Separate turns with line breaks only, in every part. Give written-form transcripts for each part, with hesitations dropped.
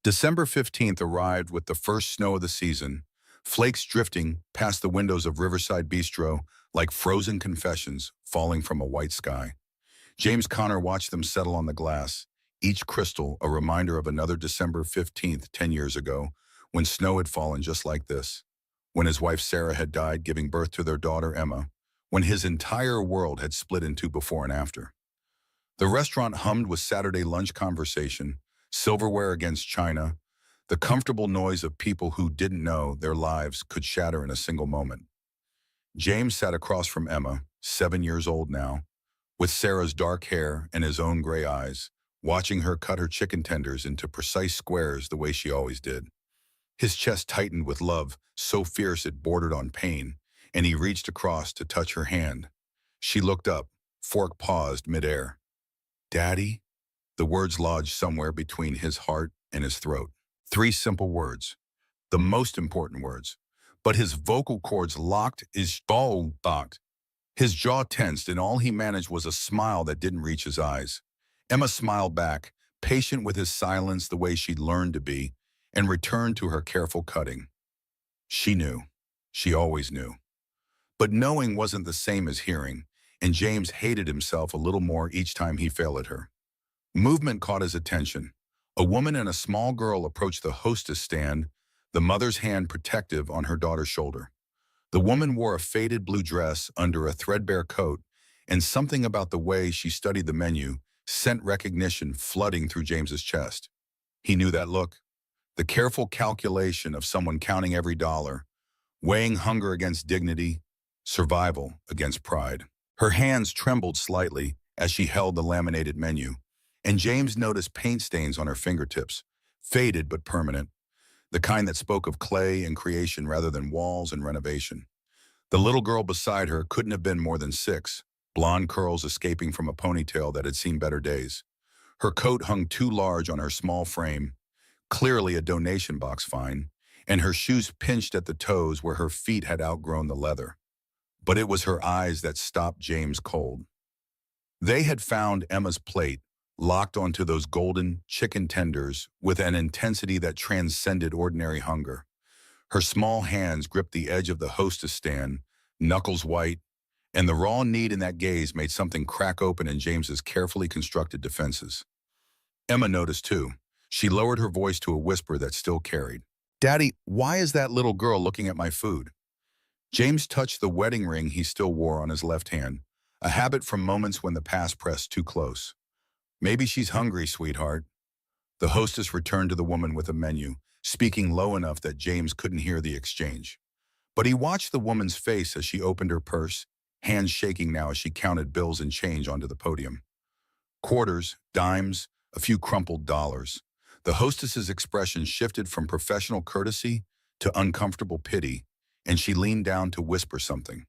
December 15th arrived with the first snow of the season, flakes drifting past the windows of Riverside Bistro like frozen confessions falling from a white sky. James Conner watched them settle on the glass, each crystal a reminder of another December 15th, 10 years ago, when snow had fallen just like this, when his wife Sarah had died giving birth to their daughter Emma, when his entire world had split in two before and after. The restaurant hummed with Saturday lunch conversation, silverware against china, the comfortable noise of people who didn't know their lives could shatter in a single moment. James sat across from Emma, 7 years old now, with Sarah's dark hair and his own gray eyes, watching her cut her chicken tenders into precise squares the way she always did. His chest tightened with love, so fierce it bordered on pain, and he reached across to touch her hand. She looked up, fork paused midair. Daddy? The words lodged somewhere between his heart and his throat. Three simple words, the most important words. But his vocal cords locked, his jaw locked. His jaw tensed, and all he managed was a smile that didn't reach his eyes. Emma smiled back, patient with his silence the way she'd learned to be, and returned to her careful cutting. She knew. She always knew. But knowing wasn't the same as hearing, and James hated himself a little more each time he failed at her. Movement caught his attention. A woman and a small girl approached the hostess stand, the mother's hand protective on her daughter's shoulder. The woman wore a faded blue dress under a threadbare coat, and something about the way she studied the menu sent recognition flooding through James's chest. He knew that look. The careful calculation of someone counting every dollar, weighing hunger against dignity, survival against pride. Her hands trembled slightly as she held the laminated menu, and James noticed paint stains on her fingertips, faded but permanent, the kind that spoke of clay and creation rather than walls and renovation. The little girl beside her couldn't have been more than 6, blonde curls escaping from a ponytail that had seen better days. Her coat hung too large on her small frame, clearly a donation box fine, and her shoes pinched at the toes where her feet had outgrown the leather. But it was her eyes that stopped James cold. They had found Emma's plate, locked onto those golden chicken tenders with an intensity that transcended ordinary hunger. Her small hands gripped the edge of the hostess stand, knuckles white, and the raw need in that gaze made something crack open in James's carefully constructed defenses. Emma noticed too. She lowered her voice to a whisper that still carried. Daddy, why is that little girl looking at my food? James touched the wedding ring he still wore on his left hand, a habit from moments when the past pressed too close. Maybe she's hungry, sweetheart. The hostess returned to the woman with a menu, speaking low enough that James couldn't hear the exchange. But he watched the woman's face as she opened her purse, hands shaking now as she counted bills and change onto the podium. Quarters, dimes, a few crumpled dollars. The hostess's expression shifted from professional courtesy to uncomfortable pity, and she leaned down to whisper something.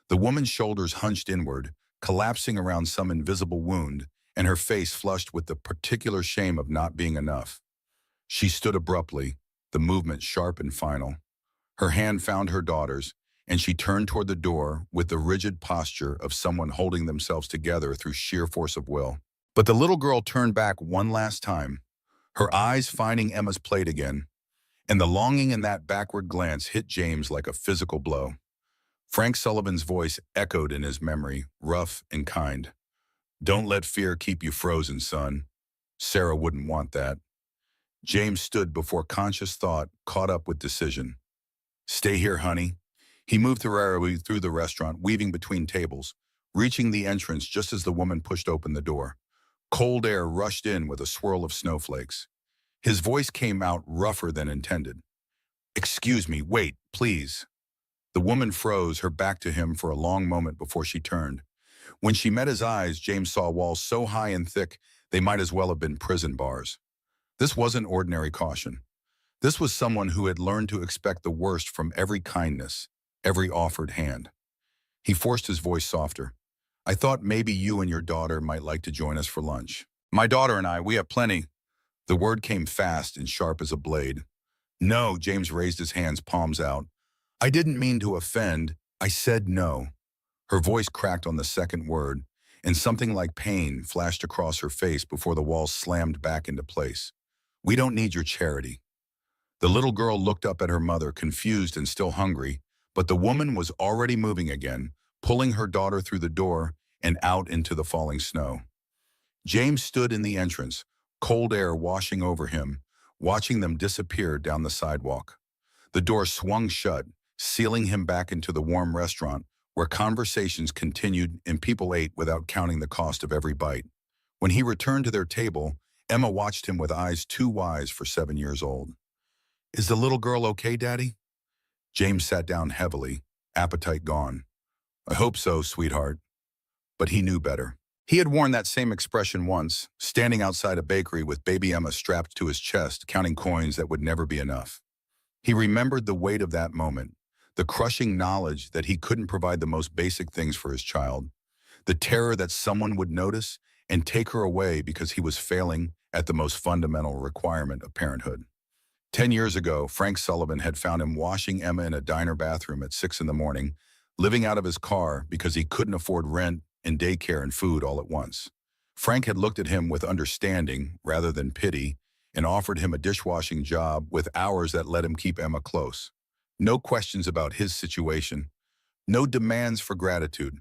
The woman's shoulders hunched inward, collapsing around some invisible wound, and her face flushed with the particular shame of not being enough. She stood abruptly, the movement sharp and final. Her hand found her daughter's, and she turned toward the door with the rigid posture of someone holding themselves together through sheer force of will. But the little girl turned back one last time, her eyes finding Emma's plate again, and the longing in that backward glance hit James like a physical blow. Frank Sullivan's voice echoed in his memory, rough and kind. Don't let fear keep you frozen, son. Sarah wouldn't want that. James stood before conscious thought caught up with decision. Stay here, honey. He moved hurriedly through the restaurant, weaving between tables, reaching the entrance just as the woman pushed open the door. Cold air rushed in with a swirl of snowflakes. His voice came out rougher than intended. Excuse me, wait, please. The woman froze, her back to him for a long moment before she turned. When she met his eyes, James saw walls so high and thick they might as well have been prison bars. This wasn't ordinary caution. This was someone who had learned to expect the worst from every kindness, every offered hand. He forced his voice softer. I thought maybe you and your daughter might like to join us for lunch. My daughter and I, we have plenty. The word came fast and sharp as a blade. No, James raised his hands, palms out. I didn't mean to offend. I said no. Her voice cracked on the second word, and something like pain flashed across her face before the walls slammed back into place. We don't need your charity." The little girl looked up at her mother, confused and still hungry, but the woman was already moving again, pulling her daughter through the door and out into the falling snow. James stood in the entrance, cold air washing over him, watching them disappear down the sidewalk. The door swung shut, sealing him back into the warm restaurant where conversations continued and people ate without counting the cost of every bite. When he returned to their table, Emma watched him with eyes too wise for 7 years old. "Is the little girl okay, Daddy?" James sat down heavily, appetite gone. "I hope so, sweetheart." But he knew better. He had worn that same expression once, standing outside a bakery with baby Emma strapped to his chest, counting coins that would never be enough. He remembered the weight of that moment, the crushing knowledge that he couldn't provide the most basic things for his child, the terror that someone would notice and take her away because he was failing at the most fundamental requirement of parenthood. 10 years ago, Frank Sullivan had found him washing Emma in a diner bathroom at 6 in the morning, living out of his car because he couldn't afford rent and daycare and food all at once. Frank had looked at him with understanding rather than pity and offered him a dishwashing job with hours that let him keep Emma close. No questions about his situation, no demands for gratitude,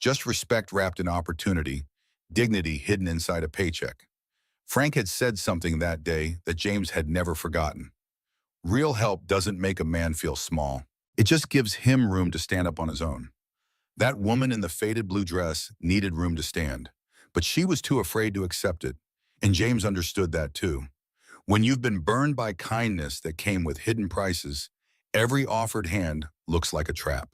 just respect wrapped in opportunity, dignity hidden inside a paycheck. Frank had said something that day that James had never forgotten. Real help doesn't make a man feel small. It just gives him room to stand up on his own. That woman in the faded blue dress needed room to stand, but she was too afraid to accept it, and James understood that too. When you've been burned by kindness that came with hidden prices, every offered hand looks like a trap.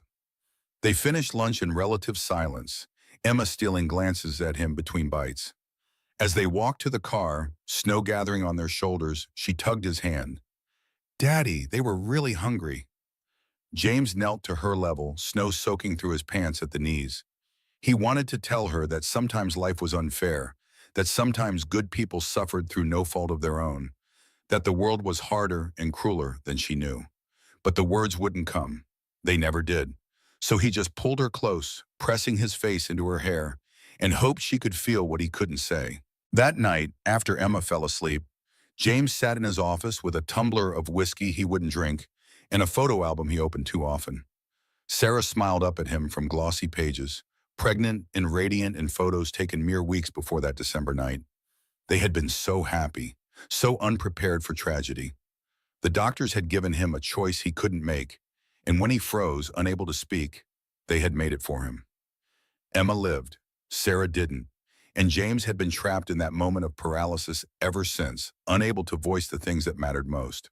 They finished lunch in relative silence, Emma stealing glances at him between bites. As they walked to the car, snow gathering on their shoulders, she tugged his hand. "Daddy, they were really hungry." James knelt to her level, snow soaking through his pants at the knees. He wanted to tell her that sometimes life was unfair, that sometimes good people suffered through no fault of their own, that the world was harder and crueler than she knew. But the words wouldn't come. They never did. So he just pulled her close, pressing his face into her hair, and hoped she could feel what he couldn't say. That night, after Emma fell asleep, James sat in his office with a tumbler of whiskey he wouldn't drink and a photo album he opened too often. Sarah smiled up at him from glossy pages, pregnant and radiant in photos taken mere weeks before that December night. They had been so happy, so unprepared for tragedy. The doctors had given him a choice he couldn't make, and when he froze, unable to speak, they had made it for him. Emma lived, Sarah didn't, and James had been trapped in that moment of paralysis ever since, unable to voice the things that mattered most.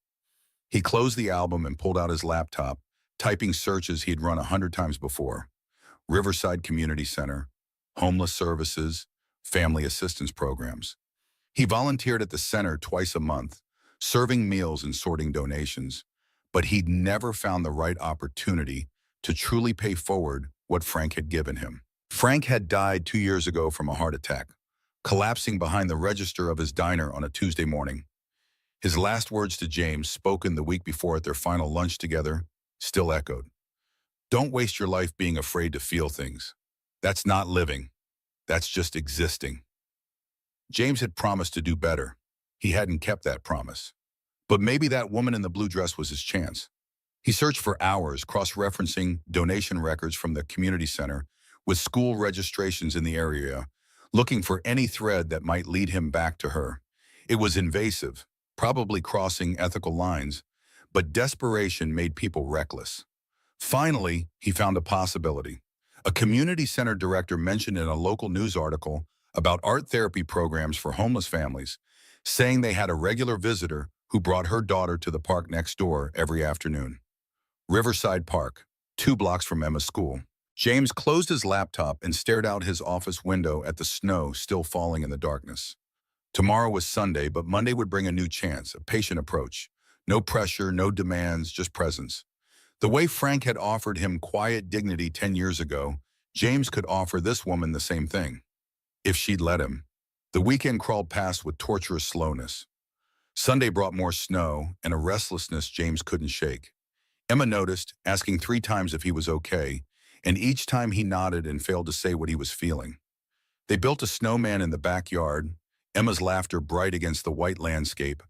He closed the album and pulled out his laptop, typing searches he'd run 100 times before. Riverside Community Center, homeless services, family assistance programs. He volunteered at the center twice a month, serving meals and sorting donations, but he'd never found the right opportunity to truly pay forward what Frank had given him. Frank had died 2 years ago from a heart attack, collapsing behind the register of his diner on a Tuesday morning. His last words to James, spoken the week before at their final lunch together, still echoed. "Don't waste your life being afraid to feel things. That's not living. That's just existing." James had promised to do better. He hadn't kept that promise. But maybe that woman in the blue dress was his chance. He searched for hours, cross-referencing donation records from the community center with school registrations in the area, looking for any thread that might lead him back to her. It was invasive, probably crossing ethical lines, but desperation made people reckless. Finally, he found a possibility. A community center director mentioned in a local news article about art therapy programs for homeless families, saying they had a regular visitor who brought her daughter to the park next door every afternoon. Riverside Park, 2 blocks from Emma's school. James closed his laptop and stared out his office window at the snow still falling in the darkness. Tomorrow was Sunday, but Monday would bring a new chance, a patient approach. No pressure, no demands, just presence. The way Frank had offered him quiet dignity 10 years ago, James could offer this woman the same thing, if she'd let him. The weekend crawled past with torturous slowness. Sunday brought more snow and a restlessness James couldn't shake. Emma noticed, asking 3 times if he was okay, and each time he nodded and failed to say what he was feeling. They built a snowman in the backyard, Emma's laughter bright against the white landscape,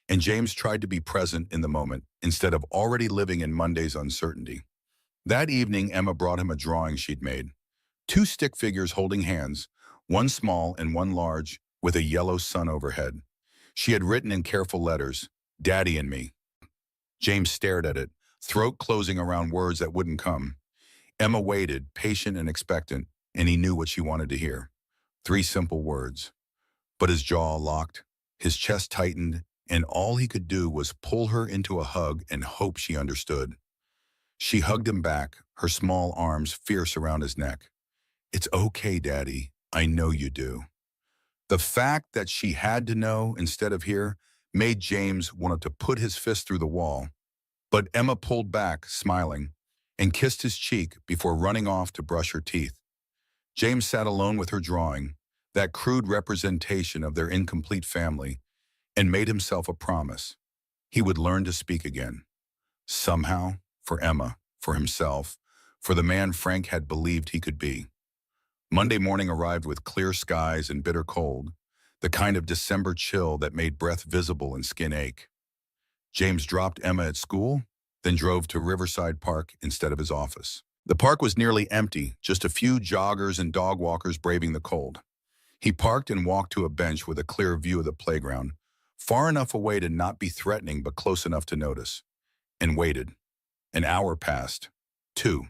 and James tried to be present in the moment instead of already living in Monday's uncertainty. That evening, Emma brought him a drawing she'd made. Two stick figures holding hands, one small and one large, with a yellow sun overhead. She had written in careful letters, "Daddy and me." James stared at it, throat closing around words that wouldn't come. Emma waited, patient and expectant, and he knew what she wanted to hear. Three simple words. But his jaw locked, his chest tightened, and all he could do was pull her into a hug and hope she understood. She hugged him back, her small arms fierce around his neck. "It's okay, Daddy. I know you do." The fact that she had to know instead of hear made James want to put his fist through the wall. But Emma pulled back, smiling, and kissed his cheek before running off to brush her teeth. James sat alone with her drawing, that crude representation of their incomplete family, and made himself a promise. He would learn to speak again. Somehow, for Emma, for himself, for the man Frank had believed he could be. Monday morning arrived with clear skies and bitter cold, the kind of December chill that made breath visible and skin ache. James dropped Emma at school, then drove to Riverside Park instead of his office. The park was nearly empty, just a few joggers and dog walkers braving the cold. He parked and walked to a bench with a clear view of the playground, far enough away to not be threatening but close enough to notice, and waited. An hour passed. 2.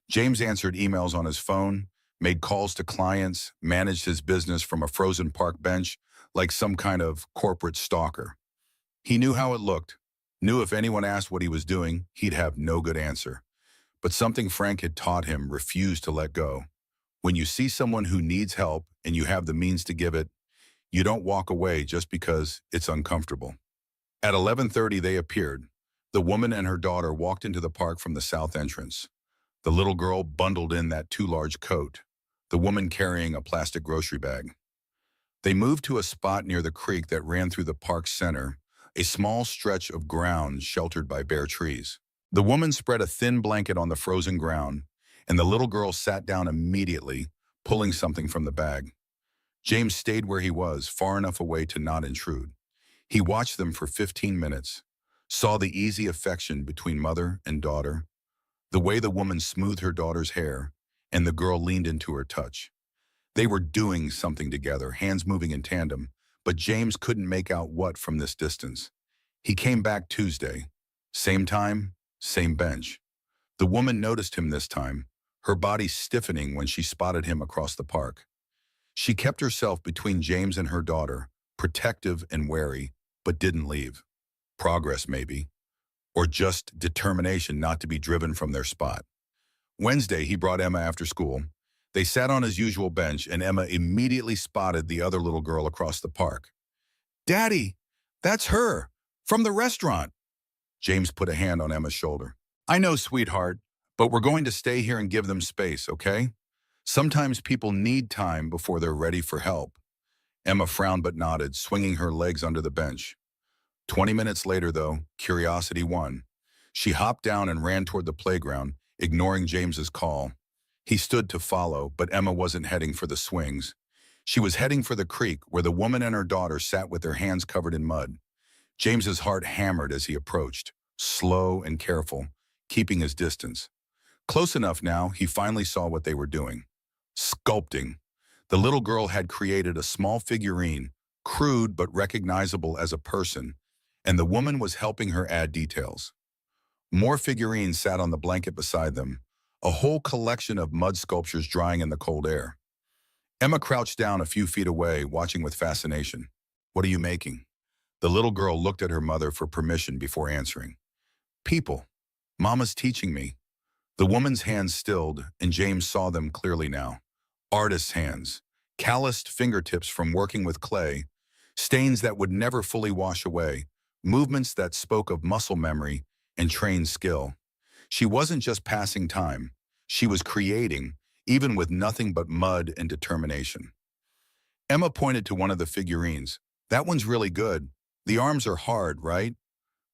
James answered emails on his phone, made calls to clients, managed his business from a frozen park bench like some kind of corporate stalker. He knew how it looked, knew if anyone asked what he was doing, he'd have no good answer. But something Frank had taught him refused to let go. When you see someone who needs help and you have the means to give it, you don't walk away just because it's uncomfortable. At 11:30, they appeared. The woman and her daughter walked into the park from the south entrance. The little girl bundled in that too large coat, the woman carrying a plastic grocery bag. They moved to a spot near the creek that ran through the park's center, a small stretch of ground sheltered by bare trees. The woman spread a thin blanket on the frozen ground, and the little girl sat down immediately, pulling something from the bag. James stayed where he was, far enough away to not intrude. He watched them for 15 minutes, saw the easy affection between mother and daughter, the way the woman smoothed her daughter's hair, and the girl leaned into her touch. They were doing something together, hands moving in tandem, but James couldn't make out what from this distance. He came back Tuesday. Same time, same bench. The woman noticed him this time, her body stiffening when she spotted him across the park. She kept herself between James and her daughter, protective and wary, but didn't leave. Progress, maybe. Or just determination not to be driven from their spot. Wednesday, he brought Emma after school. They sat on his usual bench, and Emma immediately spotted the other little girl across the park. "Daddy, that's her, from the restaurant." James put a hand on Emma's shoulder. "I know, sweetheart, but we're going to stay here and give them space, okay? Sometimes people need time before they're ready for help." Emma frowned but nodded, swinging her legs under the bench. 20 minutes later, though, curiosity won. She hopped down and ran toward the playground, ignoring James's call. He stood to follow, but Emma wasn't heading for the swings. She was heading for the creek, where the woman and her daughter sat with their hands covered in mud. James's heart hammered as he approached, slow and careful, keeping his distance. Close enough now, he finally saw what they were doing. Sculpting. The little girl had created a small figurine, crude but recognizable as a person, and the woman was helping her add details. More figurines sat on the blanket beside them, a whole collection of mud sculptures drying in the cold air. Emma crouched down a few feet away, watching with fascination. "What are you making?" The little girl looked at her mother for permission before answering. "People. Mama's teaching me." The woman's hands stilled, and James saw them clearly now. Artist's hands, calloused fingertips from working with clay, stains that would never fully wash away, movements that spoke of muscle memory and trained skill. She wasn't just passing time. She was creating, even with nothing but mud and determination. Emma pointed to one of the figurines. "That one's really good. The arms are hard, right?"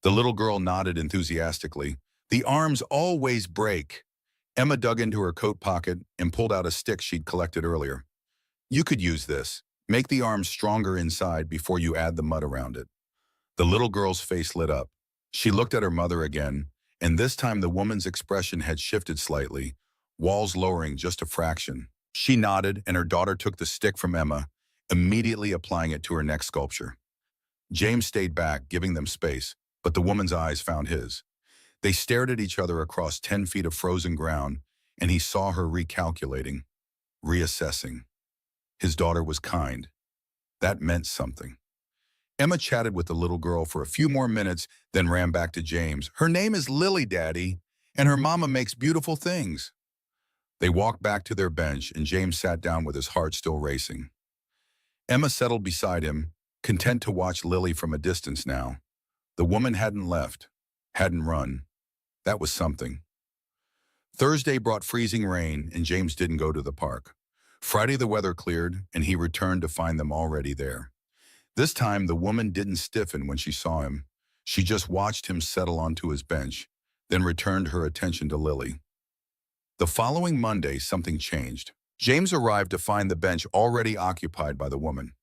The little girl nodded enthusiastically. "The arms always break." Emma dug into her coat pocket and pulled out a stick she'd collected earlier. "You could use this. Make the arms stronger inside before you add the mud around it." The little girl's face lit up. She looked at her mother again, and this time the woman's expression had shifted slightly, walls lowering just a fraction. She nodded, and her daughter took the stick from Emma, immediately applying it to her next sculpture. James stayed back, giving them space, but the woman's eyes found his. They stared at each other across 10 feet of frozen ground, and he saw her recalculating, reassessing. His daughter was kind. That meant something. Emma chatted with the little girl for a few more minutes, then ran back to James. Her name is Lily, Daddy, and her mama makes beautiful things. They walked back to their bench, and James sat down with his heart still racing. Emma settled beside him, content to watch Lily from a distance now. The woman hadn't left, hadn't run. That was something. Thursday brought freezing rain, and James didn't go to the park. Friday the weather cleared, and he returned to find them already there. This time, the woman didn't stiffen when she saw him. She just watched him settle onto his bench, then returned her attention to Lily. The following Monday, something changed. James arrived to find the bench already occupied by the woman.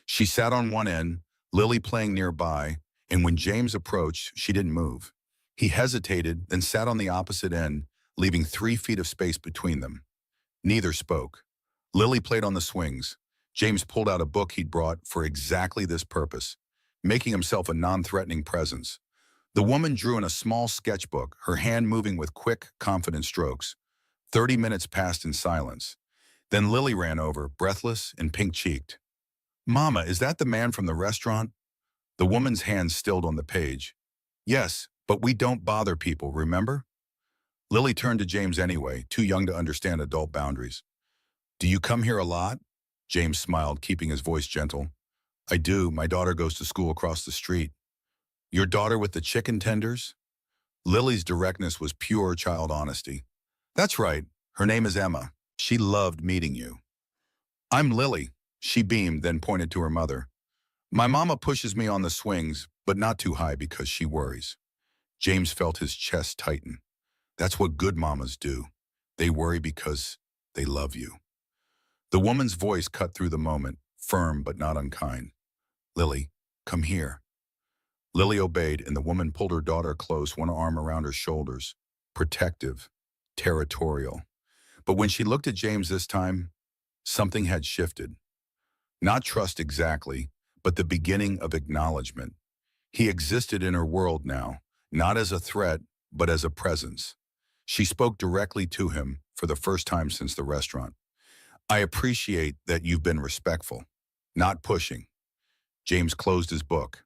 She sat on one end, Lily playing nearby, and when James approached, she didn't move. He hesitated, then sat on the opposite end, leaving 3 feet of space between them. Neither spoke. Lily played on the swings. James pulled out a book he'd brought for exactly this purpose, making himself a non-threatening presence. The woman drew in a small sketchbook, her hand moving with quick, confident strokes. 30 minutes passed in silence. Then Lily ran over, breathless and pink-cheeked. "Mama, is that the man from the restaurant?" The woman's hand stilled on the page. "Yes, but we don't bother people, remember?" Lily turned to James anyway, too young to understand adult boundaries. "Do you come here a lot?" James smiled, keeping his voice gentle. "I do. My daughter goes to school across the street." "Your daughter with the chicken tenders?" Lily's directness was pure child honesty. "That's right. Her name is Emma. She loved meeting you." "I'm Lily." She beamed, then pointed to her mother. "My mama pushes me on the swings, but not too high because she worries." James felt his chest tighten. That's what good mamas do. They worry because they love you. The woman's voice cut through the moment, firm but not unkind. "Lily, come here." Lily obeyed, and the woman pulled her daughter close, one arm around her shoulders. Protective, territorial. But when she looked at James this time, something had shifted. Not trust exactly, but the beginning of acknowledgement. He existed in her world now, not as a threat, but as a presence. She spoke directly to him for the first time since the restaurant. "I appreciate that you've been respectful, not pushing." James closed his book.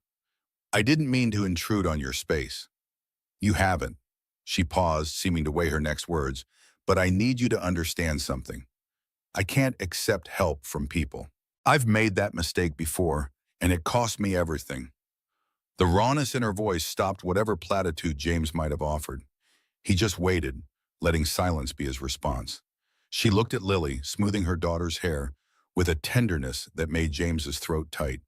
"I didn't mean to intrude on your space." "You haven't." She paused, seeming to weigh her next words. "But I need you to understand something. I can't accept help from people. I've made that mistake before, and it cost me everything." The rawness in her voice stopped whatever platitude James might have offered. He just waited, letting silence be his response. She looked at Lily, smoothing her daughter's hair, with a tenderness that made James's throat tight.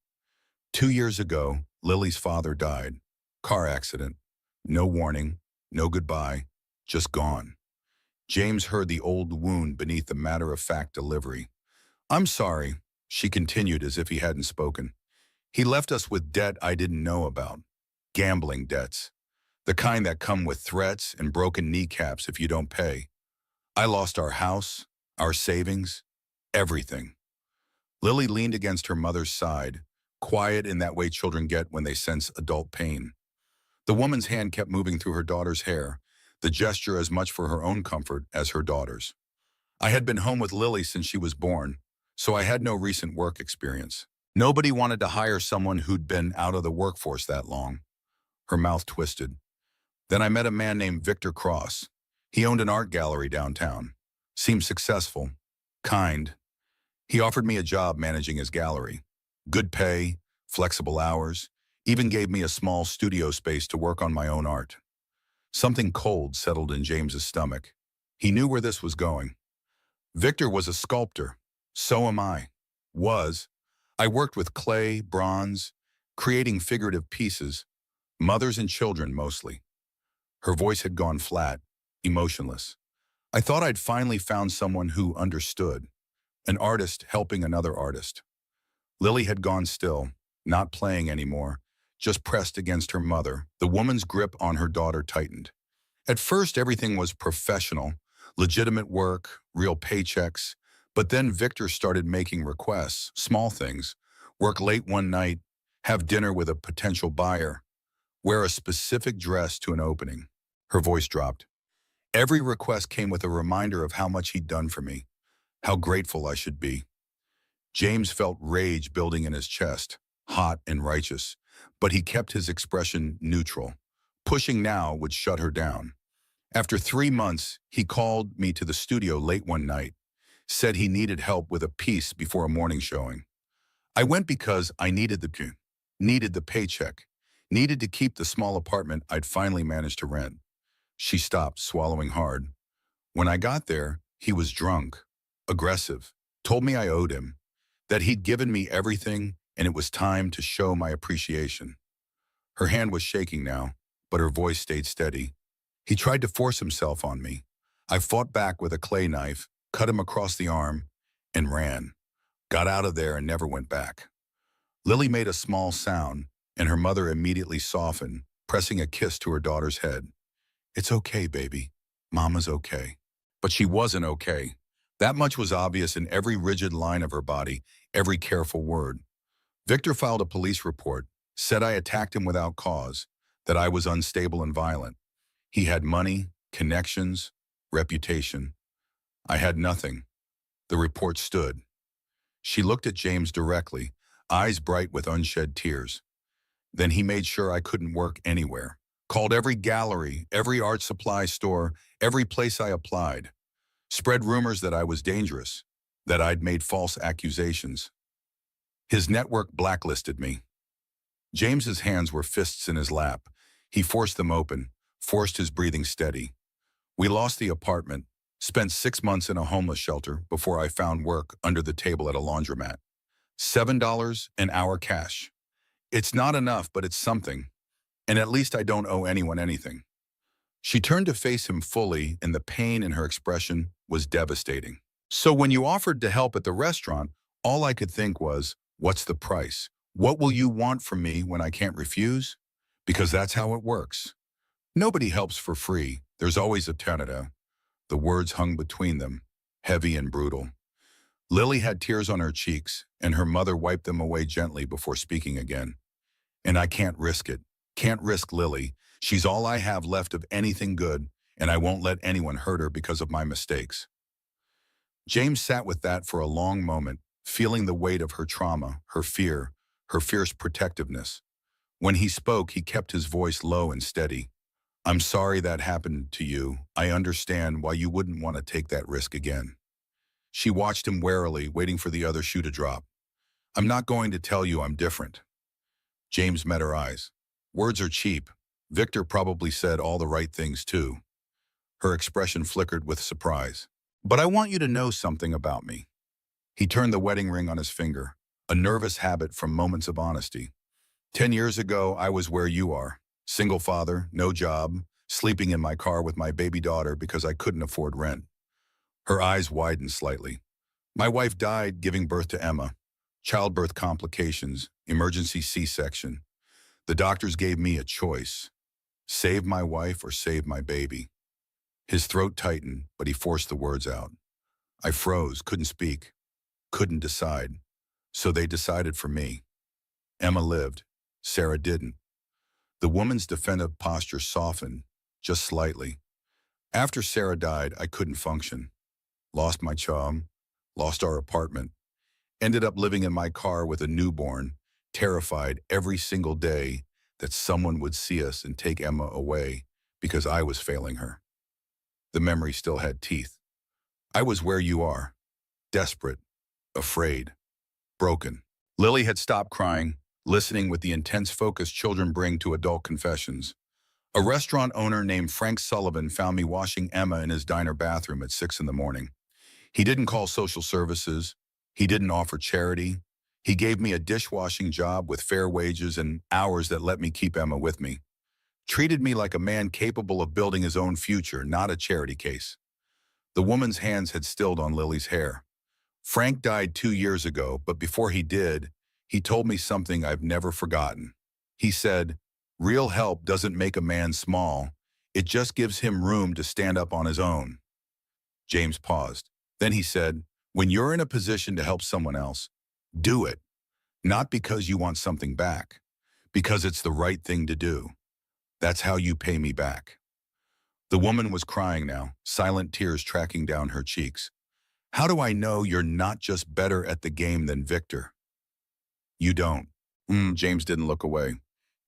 2 years ago, Lily's father died. Car accident. No warning, no goodbye, just gone. James heard the old wound beneath the matter-of-fact delivery. "I'm sorry," she continued as if he hadn't spoken. "He left us with debt I didn't know about. Gambling debts. The kind that come with threats and broken kneecaps if you don't pay. I lost our house, our savings, everything." Lily leaned against her mother's side, quiet in that way children get when they sense adult pain. The woman's hand kept moving through her daughter's hair, the gesture as much for her own comfort as her daughter's. "I had been home with Lily since she was born, so I had no recent work experience. Nobody wanted to hire someone who'd been out of the workforce that long." Her mouth twisted. "Then I met a man named Victor Cross. He owned an art gallery downtown. Seemed successful. Kind. He offered me a job managing his gallery. Good pay, flexible hours, even gave me a small studio space to work on my own art." Something cold settled in James's stomach. He knew where this was going. "Victor was a sculptor. So am I. Was. I worked with clay, bronze, creating figurative pieces, mothers and children mostly." Her voice had gone flat, emotionless. "I thought I'd finally found someone who understood. An artist helping another artist." Lily had gone still, not playing anymore, just pressed against her mother. The woman's grip on her daughter tightened. At first, everything was professional, legitimate work, real paychecks. But then Victor started making requests, small things. Work late one night, have dinner with a potential buyer, wear a specific dress to an opening. Her voice dropped. Every request came with a reminder of how much he'd done for me, how grateful I should be. James felt rage building in his chest, hot and righteous, but he kept his expression neutral. Pushing now would shut her down. After 3 months, he called me to the studio late one night, said he needed help with a piece before a morning showing. I went because I needed the paycheck, needed to keep the small apartment I'd finally managed to rent. She stopped, swallowing hard. When I got there, he was drunk, aggressive, told me I owed him, that he'd given me everything and it was time to show my appreciation. Her hand was shaking now, but her voice stayed steady. He tried to force himself on me. I fought back with a clay knife, cut him across the arm, and ran. Got out of there and never went back. Lily made a small sound, and her mother immediately softened, pressing a kiss to her daughter's head. It's okay, baby. Mama's okay. But she wasn't okay. That much was obvious in every rigid line of her body, every careful word. Victor filed a police report, said I attacked him without cause, that I was unstable and violent. He had money, connections, reputation. I had nothing. The report stood. She looked at James directly, eyes bright with unshed tears. Then he made sure I couldn't work anywhere. Called every gallery, every art supply store, every place I applied. Spread rumors that I was dangerous, that I'd made false accusations. His network blacklisted me. James's hands were fists in his lap. He forced them open, forced his breathing steady. We lost the apartment, spent 6 months in a homeless shelter before I found work under the table at a laundromat. $7 an hour cash. It's not enough, but it's something. And at least I don't owe anyone anything. She turned to face him fully, and the pain in her expression was devastating. So when you offered to help at the restaurant, all I could think was, what's the price? What will you want from me when I can't refuse? Because that's how it works. Nobody helps for free. There's always a alternative. The words hung between them, heavy and brutal. Lily had tears on her cheeks, and her mother wiped them away gently before speaking again. And I can't risk it. Can't risk Lily. She's all I have left of anything good, and I won't let anyone hurt her because of my mistakes. James sat with that for a long moment, feeling the weight of her trauma, her fear, her fierce protectiveness. When he spoke, he kept his voice low and steady. I'm sorry that happened to you. I understand why you wouldn't want to take that risk again. She watched him warily, waiting for the other shoe to drop. I'm not going to tell you I'm different. James met her eyes. Words are cheap. Victor probably said all the right things too. Her expression flickered with surprise. But I want you to know something about me. He turned the wedding ring on his finger, a nervous habit from moments of honesty. 10 years ago, I was where you are. Single father, no job, sleeping in my car with my baby daughter because I couldn't afford rent. Her eyes widened slightly. My wife died giving birth to Emma. Childbirth complications, emergency C-section. The doctors gave me a choice. Save my wife or save my baby. His throat tightened, but he forced the words out. I froze, couldn't speak, couldn't decide. So they decided for me. Emma lived. Sarah didn't. The woman's defensive posture softened, just slightly. After Sarah died, I couldn't function. Lost my job, lost our apartment, ended up living in my car with a newborn, terrified every single day that someone would see us and take Emma away because I was failing her. The memory still had teeth. I was where you are, desperate, afraid, broken. Lily had stopped crying, listening with the intense focus children bring to adult confessions. A restaurant owner named Frank Sullivan found me washing Emma in his diner bathroom at 6 in the morning. He didn't call social services. He didn't offer charity. He gave me a dishwashing job with fair wages and hours that let me keep Emma with me. Treated me like a man capable of building his own future, not a charity case. The woman's hands had stilled on Lily's hair. Frank died 2 years ago, but before he did, he told me something I've never forgotten. He said, "Real help doesn't make a man small. It just gives him room to stand up on his own." James paused. Then he said, "When you're in a position to help someone else, do it. Not because you want something back, because it's the right thing to do. That's how you pay me back." The woman was crying now, silent tears tracking down her cheeks. "How do I know you're not just better at the game than Victor?" "You don't." James didn't look away.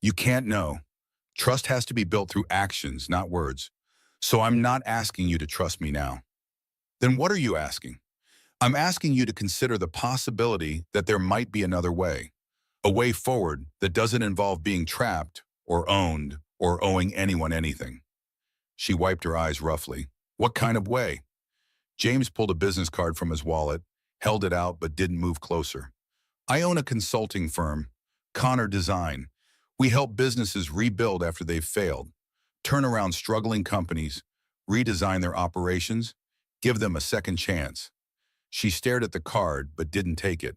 "You can't know. Trust has to be built through actions, not words. So I'm not asking you to trust me now." "Then what are you asking?" "I'm asking you to consider the possibility that there might be another way. A way forward that doesn't involve being trapped or owned or owing anyone anything." She wiped her eyes roughly. "What kind of way?" James pulled a business card from his wallet, held it out but didn't move closer. "I own a consulting firm, Connor Design. We help businesses rebuild after they've failed, turn around struggling companies, redesign their operations, give them a second chance." She stared at the card but didn't take it.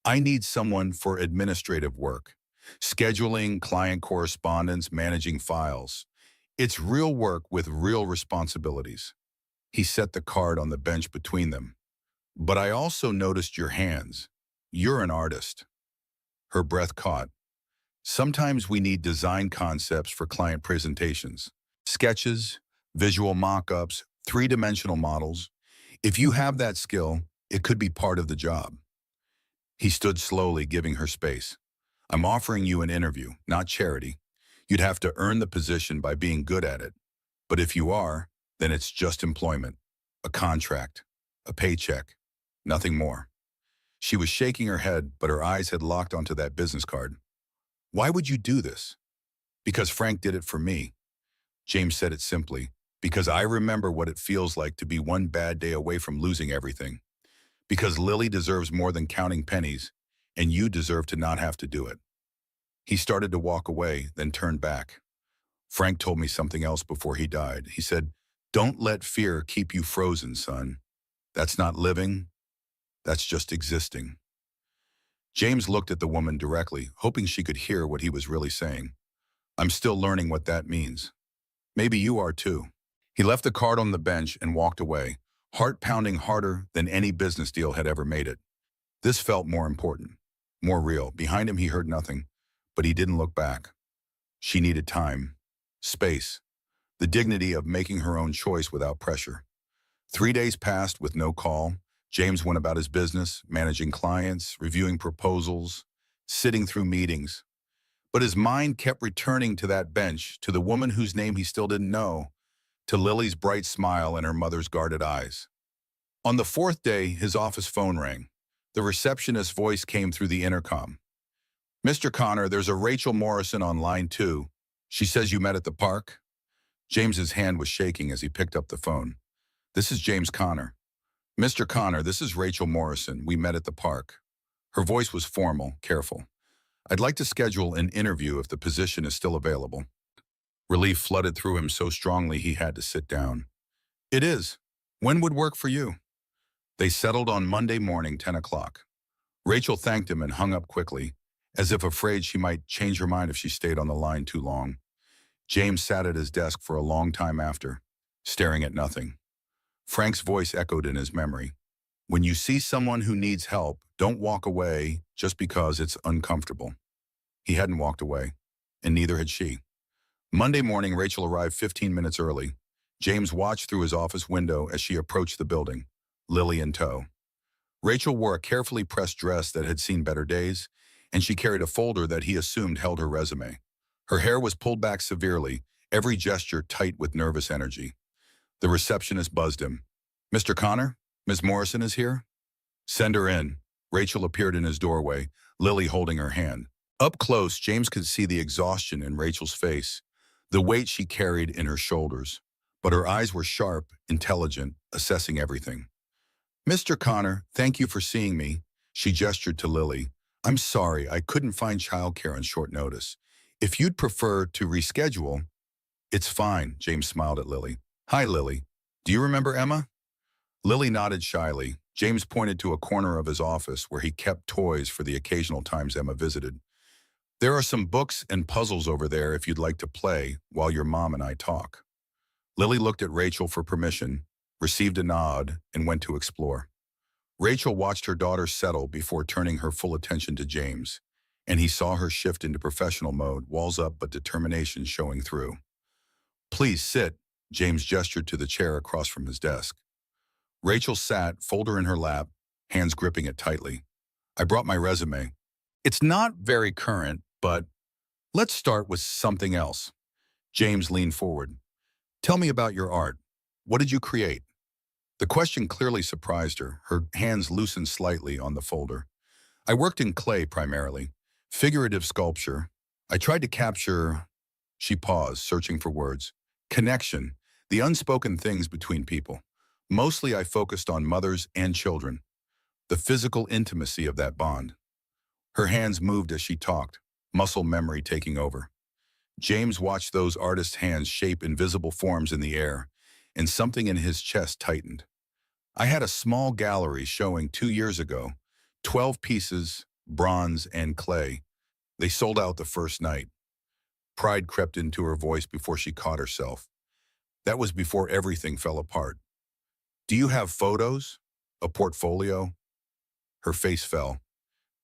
"I need someone for administrative work. Scheduling, client correspondence, managing files. It's real work with real responsibilities." He set the card on the bench between them. "But I also noticed your hands. You're an artist." Her breath caught. "Sometimes we need design concepts for client presentations. Sketches, visual mock-ups, three-dimensional models. If you have that skill, it could be part of the job." He stood slowly, giving her space. "I'm offering you an interview, not charity. You'd have to earn the position by being good at it. But if you are, then it's just employment, a contract, a paycheck, nothing more." She was shaking her head, but her eyes had locked onto that business card. "Why would you do this?" "Because Frank did it for me." James said it simply. "Because I remember what it feels like to be one bad day away from losing everything. Because Lily deserves more than counting pennies, and you deserve to not have to do it." He started to walk away, then turned back. "Frank told me something else before he died. He said, 'Don't let fear keep you frozen, son. That's not living. That's just existing.'" James looked at the woman directly, hoping she could hear what he was really saying. "I'm still learning what that means. Maybe you are too." He left the card on the bench and walked away, heart pounding harder than any business deal had ever made it. This felt more important, more real. Behind him he heard nothing, but he didn't look back. She needed time, space, the dignity of making her own choice without pressure. 3 days passed with no call. James went about his business, managing clients, reviewing proposals, sitting through meetings. But his mind kept returning to that bench, to the woman whose name he still didn't know, to Lily's bright smile and her mother's guarded eyes. On the 4th day, his office phone rang. The receptionist's voice came through the intercom. "Mr. Connor, there's a Rachel Morrison on line 2. She says you met at the park." James's hand was shaking as he picked up the phone. "This is James Connor." "Mr. Connor, this is Rachel Morrison. We met at the park." Her voice was formal, careful. "I'd like to schedule an interview if the position is still available." Relief flooded through him so strongly he had to sit down. "It is. When would work for you?" They settled on Monday morning, 10 o'clock. Rachel thanked him and hung up quickly, as if afraid she might change her mind if she stayed on the line too long. James sat at his desk for a long time after, staring at nothing. Frank's voice echoed in his memory. "When you see someone who needs help, don't walk away just because it's uncomfortable." He hadn't walked away, and neither had she. Monday morning, Rachel arrived 15 minutes early. James watched through his office window as she approached the building, Lily in tow. Rachel wore a carefully pressed dress that had seen better days, and she carried a folder that he assumed held her resume. Her hair was pulled back severely, every gesture tight with nervous energy. The receptionist buzzed him. "Mr. Connor, Ms. Morrison is here." "Send her in." Rachel appeared in his doorway, Lily holding her hand. Up close, James could see the exhaustion in Rachel's face, the weight she carried in her shoulders. But her eyes were sharp, intelligent, assessing everything. "Mr. Connor, thank you for seeing me." She gestured to Lily. "I'm sorry, I couldn't find childcare on short notice. If you'd prefer to reschedule..." "It's fine," James smiled at Lily. "Hi, Lily. Do you remember Emma?" Lily nodded shyly. James pointed to a corner of his office where he kept toys for the occasional times Emma visited. There are some books and puzzles over there if you'd like to play while your mom and I talk. Lily looked at Rachel for permission, received a nod, and went to explore. Rachel watched her daughter settle before turning her full attention to James, and he saw her shift into professional mode, walls up but determination showing through. Please sit, James gestured to the chair across from his desk. Rachel sat, folder in her lap, hands gripping it tightly. I brought my resume. It's not very current, but let's start with something else. James leaned forward. Tell me about your art. What did you create? The question clearly surprised her. Her hands loosened slightly on the folder. I worked in clay primarily, figurative sculpture. I tried to capture, she paused, searching for words, connection, the unspoken things between people. Mostly I focused on mothers and children, the physical intimacy of that bond. Her hands moved as she talked, muscle memory taking over. James watched those artist hands shape invisible forms in the air, and something in his chest tightened. I had a small gallery showing 2 years ago, 12 pieces, bronze and clay. They sold out the first night. Pride crept into her voice before she caught herself. That was before everything fell apart. Do you have photos? A portfolio? Her face fell.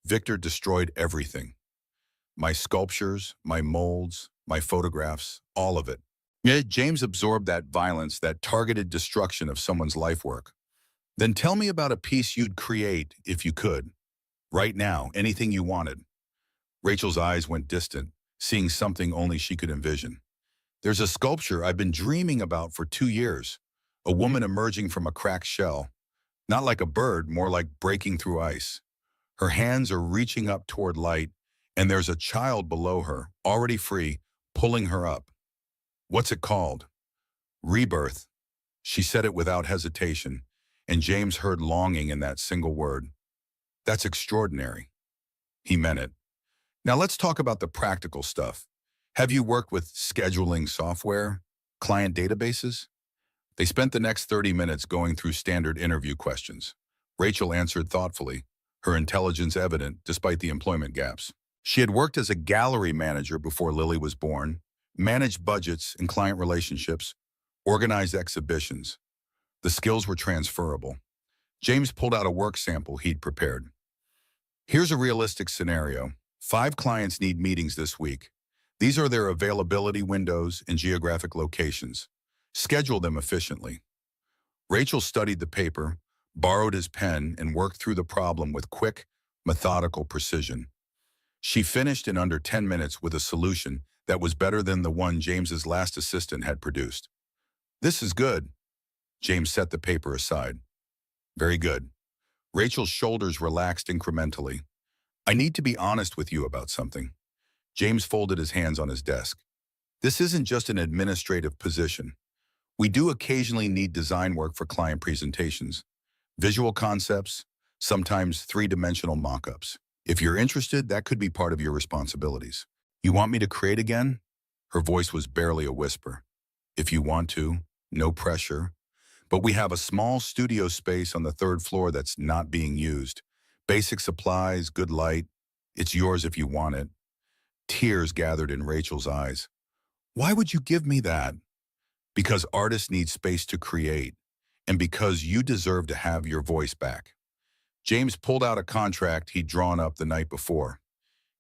Victor destroyed everything. My sculptures, my molds, my photographs, all of it. Yet James absorbed that violence, that targeted destruction of someone's life work. Then tell me about a piece you'd create if you could. Right now, anything you wanted. Rachel's eyes went distant, seeing something only she could envision. There's a sculpture I've been dreaming about for 2 years. A woman emerging from a cracked shell. Not like a bird, more like breaking through ice. Her hands are reaching up toward light, and there's a child below her, already free, pulling her up. What's it called? Rebirth. She said it without hesitation, and James heard longing in that single word. That's extraordinary. He meant it. Now let's talk about the practical stuff. Have you worked with scheduling software, client databases? They spent the next 30 minutes going through standard interview questions. Rachel answered thoughtfully, her intelligence evident despite the employment gaps. She had worked as a gallery manager before Lily was born, managed budgets and client relationships, organized exhibitions. The skills were transferable. James pulled out a work sample he'd prepared. Here's a realistic scenario. 5 clients need meetings this week. These are their availability windows and geographic locations. Schedule them efficiently. Rachel studied the paper, borrowed his pen, and worked through the problem with quick, methodical precision. She finished in under 10 minutes with a solution that was better than the one James's last assistant had produced. This is good. James set the paper aside. Very good. Rachel's shoulders relaxed incrementally. I need to be honest with you about something. James folded his hands on his desk. This isn't just an administrative position. We do occasionally need design work for client presentations, visual concepts, sometimes 3-dimensional mock-ups. If you're interested, that could be part of your responsibilities. You want me to create again? Her voice was barely a whisper. If you want to, no pressure. But we have a small studio space on the 3rd floor that's not being used. Basic supplies, good light. It's yours if you want it. Tears gathered in Rachel's eyes. Why would you give me that? Because artists need space to create, and because you deserve to have your voice back. James pulled out a contract he'd drawn up the night before.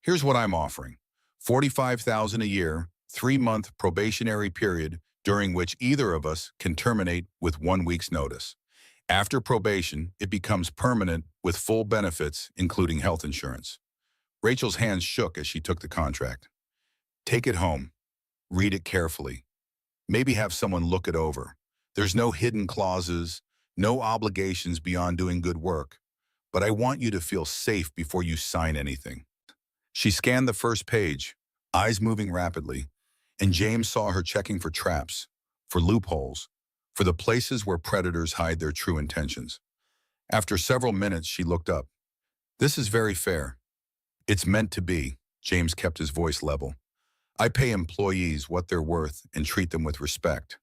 Here's what I'm offering. $45,000 a year, 3-month probationary period during which either of us can terminate with 1 week's notice. After probation, it becomes permanent with full benefits, including health insurance. Rachel's hands shook as she took the contract. Take it home. Read it carefully. Maybe have someone look it over. There's no hidden clauses, no obligations beyond doing good work. But I want you to feel safe before you sign anything. She scanned the first page, eyes moving rapidly, and James saw her checking for traps, for loopholes, for the places where predators hide their true intentions. After several minutes, she looked up. This is very fair. It's meant to be. James kept his voice level. I pay employees what they're worth and treat them with respect.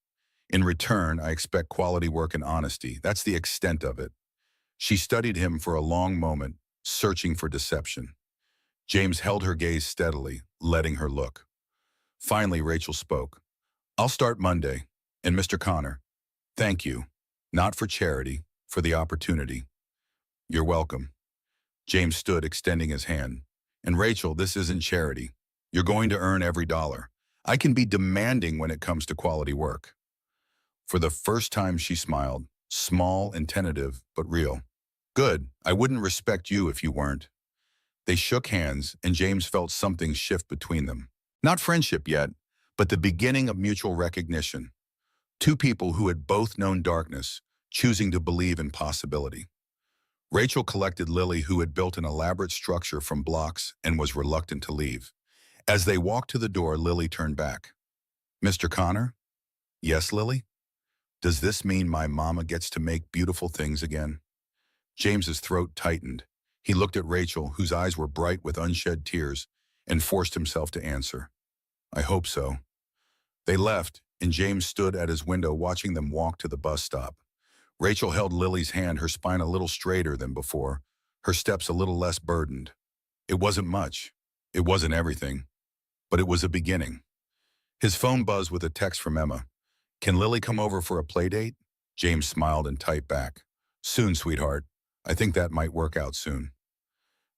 In return, I expect quality work and honesty. That's the extent of it. She studied him for a long moment, searching for deception. James held her gaze steadily, letting her look. Finally, Rachel spoke. I'll start Monday. And Mr. Connor, thank you. Not for charity, for the opportunity. You're welcome. James stood, extending his hand. And Rachel, this isn't charity. You're going to earn every dollar. I can be demanding when it comes to quality work. For the first time, she smiled, small and tentative, but real. Good. I wouldn't respect you if you weren't. They shook hands, and James felt something shift between them. Not friendship yet, but the beginning of mutual recognition. Two people who had both known darkness, choosing to believe in possibility. Rachel collected Lily, who had built an elaborate structure from blocks and was reluctant to leave. As they walked to the door, Lily turned back. Mr. Connor? Yes, Lily? Does this mean my mama gets to make beautiful things again? James's throat tightened. He looked at Rachel, whose eyes were bright with unshed tears, and forced himself to answer. I hope so. They left, and James stood at his window watching them walk to the bus stop. Rachel held Lily's hand, her spine a little straighter than before, her steps a little less burdened. It wasn't much. It wasn't everything. But it was a beginning. His phone buzzed with a text from Emma. Can Lily come over for a play date? James smiled and typed back. Soon, sweetheart. I think that might work out soon.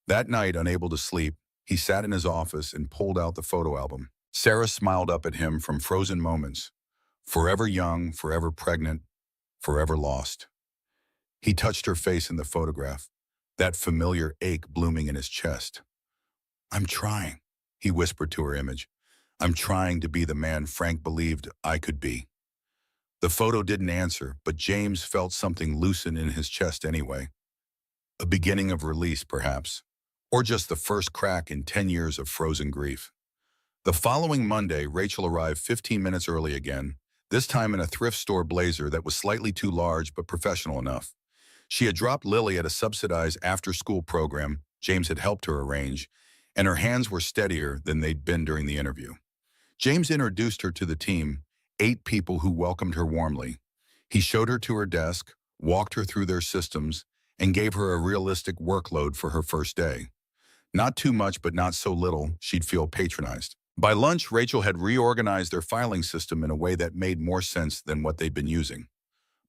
That night, unable to sleep, he sat in his office and pulled out the photo album. Sarah smiled up at him from frozen moments. Forever young, forever pregnant, forever lost. He touched her face in the photograph, that familiar ache blooming in his chest. I'm trying, he whispered to her image. I'm trying to be the man Frank believed I could be. The photo didn't answer, but James felt something loosen in his chest anyway. A beginning of release, perhaps, or just the first crack in 10 years of frozen grief. The following Monday, Rachel arrived 15 minutes early again, this time in a thrift store blazer that was slightly too large but professional enough. She had dropped Lily at a subsidized after-school program James had helped her arrange, and her hands were steadier than they'd been during the interview. James introduced her to the team, 8 people who welcomed her warmly. He showed her to her desk, walked her through their systems, and gave her a realistic workload for her first day. Not too much, but not so little she'd feel patronized. By lunch, Rachel had reorganized their filing system in a way that made more sense than what they'd been using.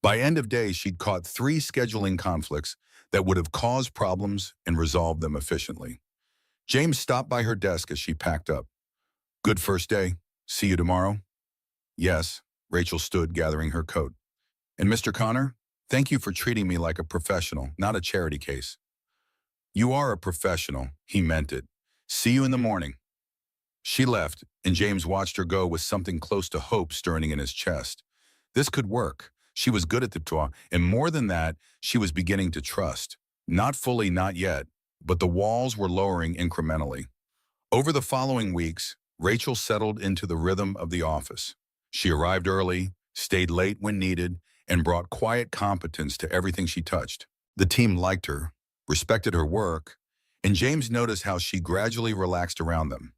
By end of day, she'd caught 3 scheduling conflicts that would have caused problems and resolved them efficiently. James stopped by her desk as she packed up. Good first day. See you tomorrow? Yes, Rachel stood, gathering her coat. And Mr. Connor, thank you for treating me like a professional, not a charity case. You are a professional, he meant it. See you in the morning. She left, and James watched her go with something close to hope stirring in his chest. This could work. She was good at the tour, and more than that, she was beginning to trust. Not fully, not yet, but the walls were lowering incrementally. Over the following weeks, Rachel settled into the rhythm of the office. She arrived early, stayed late when needed, and brought quiet competence to everything she touched. The team liked her, respected her work, and James noticed how she gradually relaxed around them.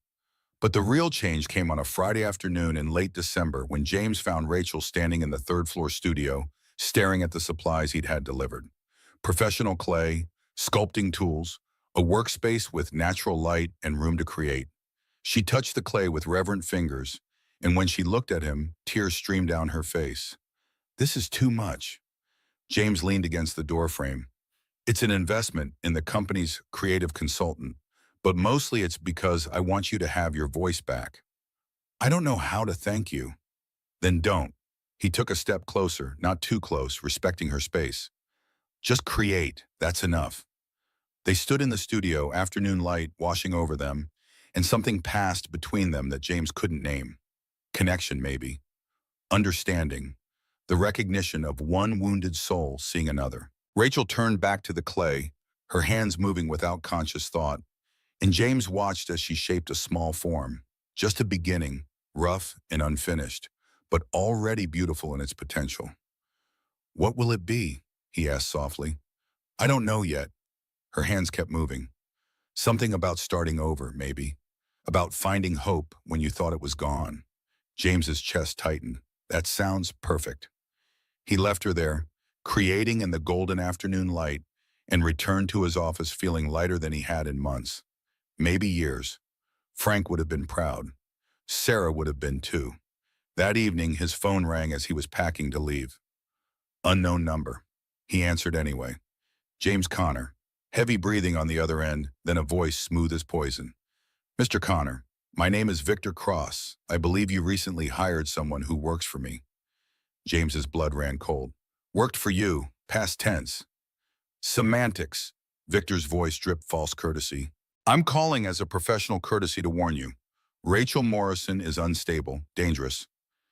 But the real change came on a Friday afternoon in late December when James found Rachel standing in the third-floor studio, staring at the supplies he'd had delivered. Professional clay, sculpting tools, a workspace with natural light and room to create. She touched the clay with reverent fingers, and when she looked at him, tears streamed down her face. This is too much. James leaned against the doorframe. It's an investment in the company's creative consultant, but mostly it's because I want you to have your voice back. I don't know how to thank you. Then don't. He took a step closer, not too close, respecting her space. Just create, that's enough. They stood in the studio, afternoon light washing over them, and something passed between them that James couldn't name. Connection, maybe. Understanding. The recognition of one wounded soul seeing another. Rachel turned back to the clay, her hands moving without conscious thought, and James watched as she shaped a small form. Just a beginning, rough and unfinished, but already beautiful in its potential. What will it be? He asked softly. I don't know yet. Her hands kept moving. Something about starting over, maybe. About finding hope when you thought it was gone. James's chest tightened. That sounds perfect. He left her there, creating in the golden afternoon light, and returned to his office feeling lighter than he had in months. maybe years. Frank would have been proud. Sarah would have been too. That evening, his phone rang as he was packing to leave. Unknown number. He answered anyway. James Connor. Heavy breathing on the other end, then a voice smooth as poison. Mr. Connor, my name is Victor Cross. I believe you recently hired someone who works for me. James's blood ran cold. Worked for you, past tense. Semantics. Victor's voice dripped false courtesy. I'm calling as a professional courtesy to warn you. Rachel Morrison is unstable, dangerous.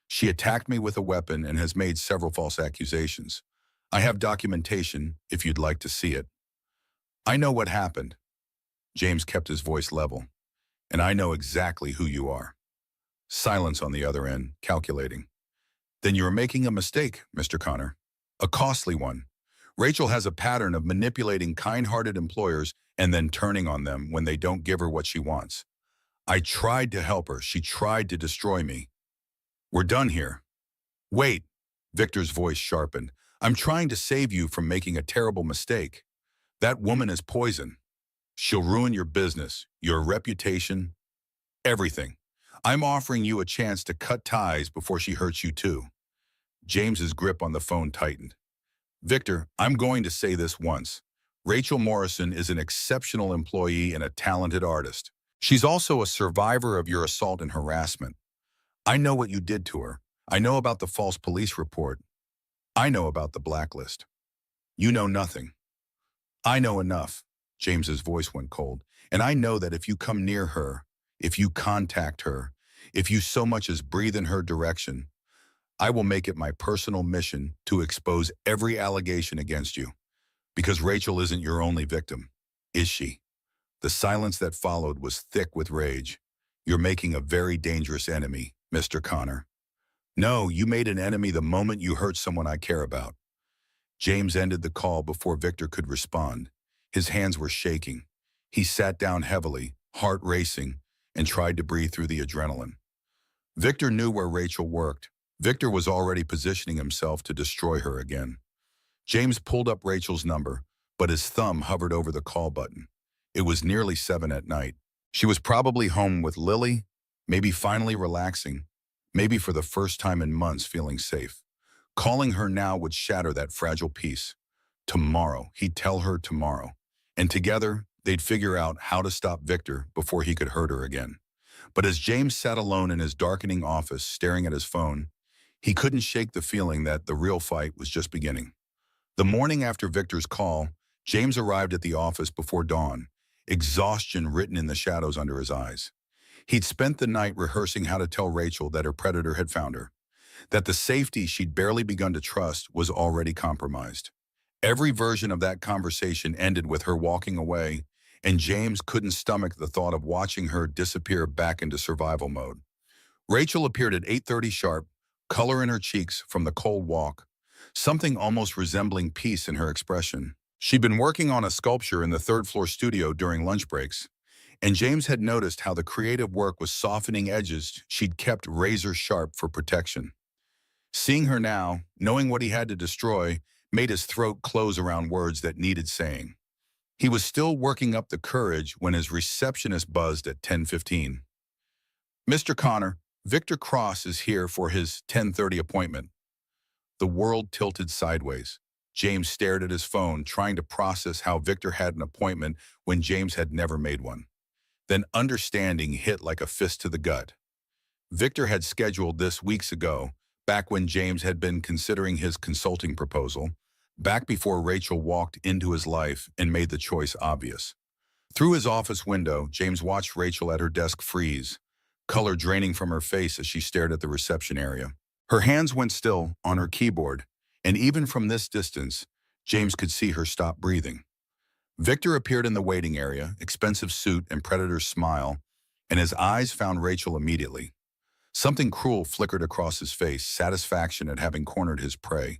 She attacked me with a weapon and has made several false accusations. I have documentation, if you'd like to see it. I know what happened. James kept his voice level. And I know exactly who you are. Silence on the other end, calculating. Then you're making a mistake, Mr. Connor. A costly one. Rachel has a pattern of manipulating kind-hearted employers and then turning on them when they don't give her what she wants. I tried to help her. She tried to destroy me. We're done here. Wait, Victor's voice sharpened. I'm trying to save you from making a terrible mistake. That woman is poison. She'll ruin your business, your reputation, everything. I'm offering you a chance to cut ties before she hurts you too. James's grip on the phone tightened. Victor, I'm going to say this once. Rachel Morrison is an exceptional employee and a talented artist. She's also a survivor of your assault and harassment. I know what you did to her. I know about the false police report. I know about the blacklist. You know nothing. I know enough. James's voice went cold. And I know that if you come near her, if you contact her, if you so much as breathe in her direction, I will make it my personal mission to expose every allegation against you. Because Rachel isn't your only victim, is she? The silence that followed was thick with rage. You're making a very dangerous enemy, Mr. Connor. No, you made an enemy the moment you hurt someone I care about. James ended the call before Victor could respond. His hands were shaking. He sat down heavily, heart racing, and tried to breathe through the adrenaline. Victor knew where Rachel worked. Victor was already positioning himself to destroy her again. James pulled up Rachel's number, but his thumb hovered over the call button. It was nearly 7 at night. She was probably home with Lily, maybe finally relaxing, maybe for the first time in months feeling safe. Calling her now would shatter that fragile peace. Tomorrow, he'd tell her tomorrow. And together, they'd figure out how to stop Victor before he could hurt her again. But as James sat alone in his darkening office staring at his phone, he couldn't shake the feeling that the real fight was just beginning. The morning after Victor's call, James arrived at the office before dawn, exhaustion written in the shadows under his eyes. He'd spent the night rehearsing how to tell Rachel that her predator had found her, that the safety she'd barely begun to trust was already compromised. Every version of that conversation ended with her walking away, and James couldn't stomach the thought of watching her disappear back into survival mode. Rachel appeared at 8:30 sharp, color in her cheeks from the cold walk, something almost resembling peace in her expression. She'd been working on a sculpture in the third-floor studio during lunch breaks, and James had noticed how the creative work was softening edges she'd kept razor-sharp for protection. Seeing her now, knowing what he had to destroy, made his throat close around words that needed saying. He was still working up the courage when his receptionist buzzed at 10:15. Mr. Connor, Victor Cross is here for his 10:30 appointment. The world tilted sideways. James stared at his phone, trying to process how Victor had an appointment when James had never made one. Then understanding hit like a fist to the gut. Victor had scheduled this weeks ago, back when James had been considering his consulting proposal, back before Rachel walked into his life and made the choice obvious. Through his office window, James watched Rachel at her desk freeze, color draining from her face as she stared at the reception area. Her hands went still on her keyboard, and even from this distance, James could see her stop breathing. Victor appeared in the waiting area, expensive suit and predator's smile, and his eyes found Rachel immediately. Something cruel flickered across his face, satisfaction at having cornered his prey.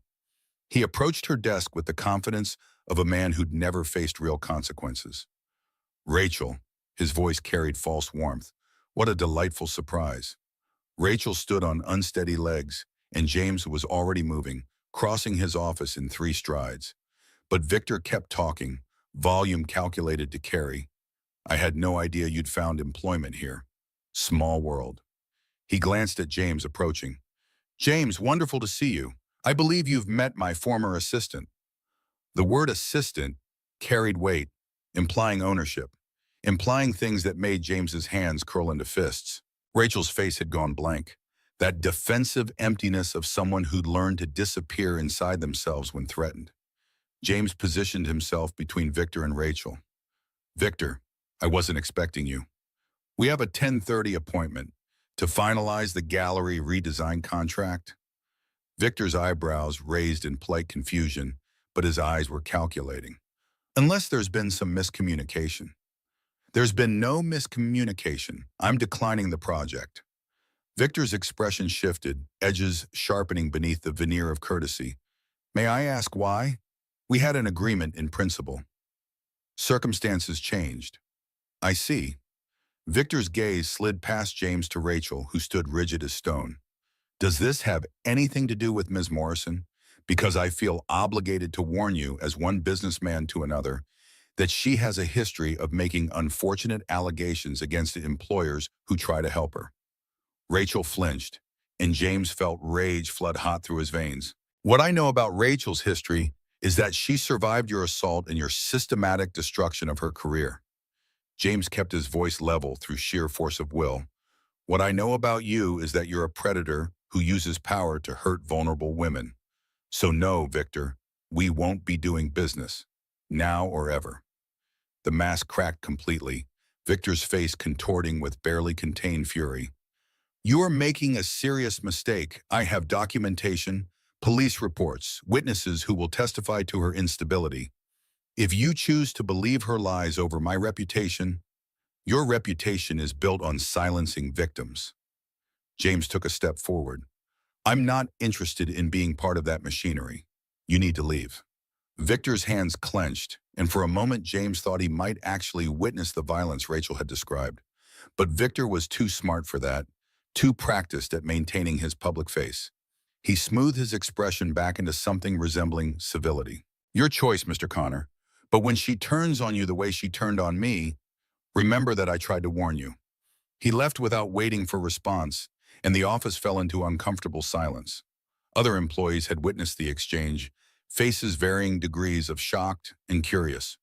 He approached her desk with the confidence of a man who'd never faced real consequences. Rachel, his voice carried false warmth. What a delightful surprise. Rachel stood on unsteady legs, and James was already moving, crossing his office in 3 strides. But Victor kept talking, volume calculated to carry. I had no idea you'd found employment here. Small world. He glanced at James approaching. James, wonderful to see you. I believe you've met my former assistant. The word assistant carried weight, implying ownership, implying things that made James's hands curl into fists. Rachel's face had gone blank. That defensive emptiness of someone who'd learned to disappear inside themselves when threatened. James positioned himself between Victor and Rachel. Victor, I wasn't expecting you. We have a 10:30 appointment to finalize the gallery redesign contract. Victor's eyebrows raised in polite confusion, but his eyes were calculating. Unless there's been some miscommunication. There's been no miscommunication. I'm declining the project. Victor's expression shifted, edges sharpening beneath the veneer of courtesy. May I ask why? We had an agreement in principle. Circumstances changed. I see. Victor's gaze slid past James to Rachel, who stood rigid as stone. Does this have anything to do with Ms. Morrison? Because I feel obligated to warn you, as one businessman to another, that she has a history of making unfortunate allegations against employers who try to help her. Rachel flinched, and James felt rage flood hot through his veins. What I know about Rachel's history is that she survived your assault and your systematic destruction of her career. James kept his voice level through sheer force of will. What I know about you is that you're a predator who uses power to hurt vulnerable women. So no, Victor, we won't be doing business, now or ever. The mask cracked completely, Victor's face contorting with barely contained fury. You are making a serious mistake. I have documentation, police reports, witnesses who will testify to her instability. If you choose to believe her lies over my reputation, your reputation is built on silencing victims. James took a step forward. I'm not interested in being part of that machinery. You need to leave. Victor's hands clenched, and for a moment James thought he might actually witness the violence Rachel had described. But Victor was too smart for that, too practiced at maintaining his public face. He smoothed his expression back into something resembling civility. Your choice, Mr. Connor. But when she turns on you the way she turned on me, remember that I tried to warn you. He left without waiting for response, and the office fell into uncomfortable silence. Other employees had witnessed the exchange, faces varying degrees of shocked and curious.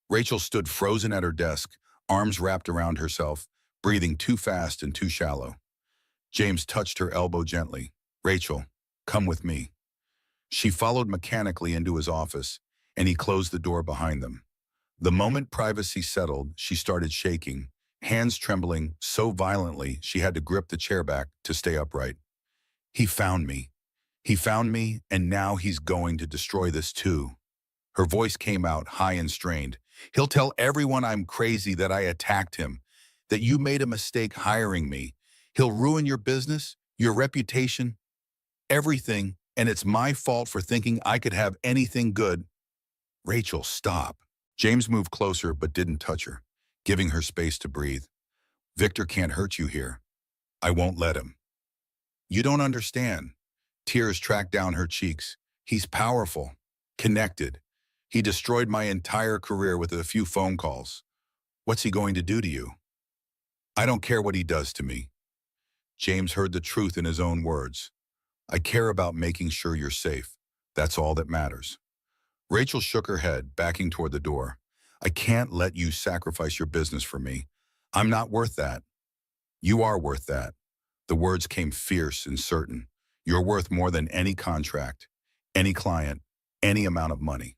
Rachel stood frozen at her desk, arms wrapped around herself, breathing too fast and too shallow. James touched her elbow gently. Rachel, come with me. She followed mechanically into his office, and he closed the door behind them. The moment privacy settled, she started shaking, hands trembling so violently she had to grip the chair back to stay upright. He found me. He found me, and now he's going to destroy this too. Her voice came out high and strained. He'll tell everyone I'm crazy, that I attacked him, that you made a mistake hiring me. He'll ruin your business, your reputation, everything, and it's my fault for thinking I could have anything good. Rachel, stop. James moved closer but didn't touch her, giving her space to breathe. Victor can't hurt you here. I won't let him. You don't understand. Tears tracked down her cheeks. He's powerful, connected. He destroyed my entire career with a few phone calls. What's he going to do to you? I don't care what he does to me. James heard the truth in his own words. I care about making sure you're safe. That's all that matters. Rachel shook her head, backing toward the door. I can't let you sacrifice your business for me. I'm not worth that. You are worth that. The words came fierce and certain. You're worth more than any contract, any client, any amount of money.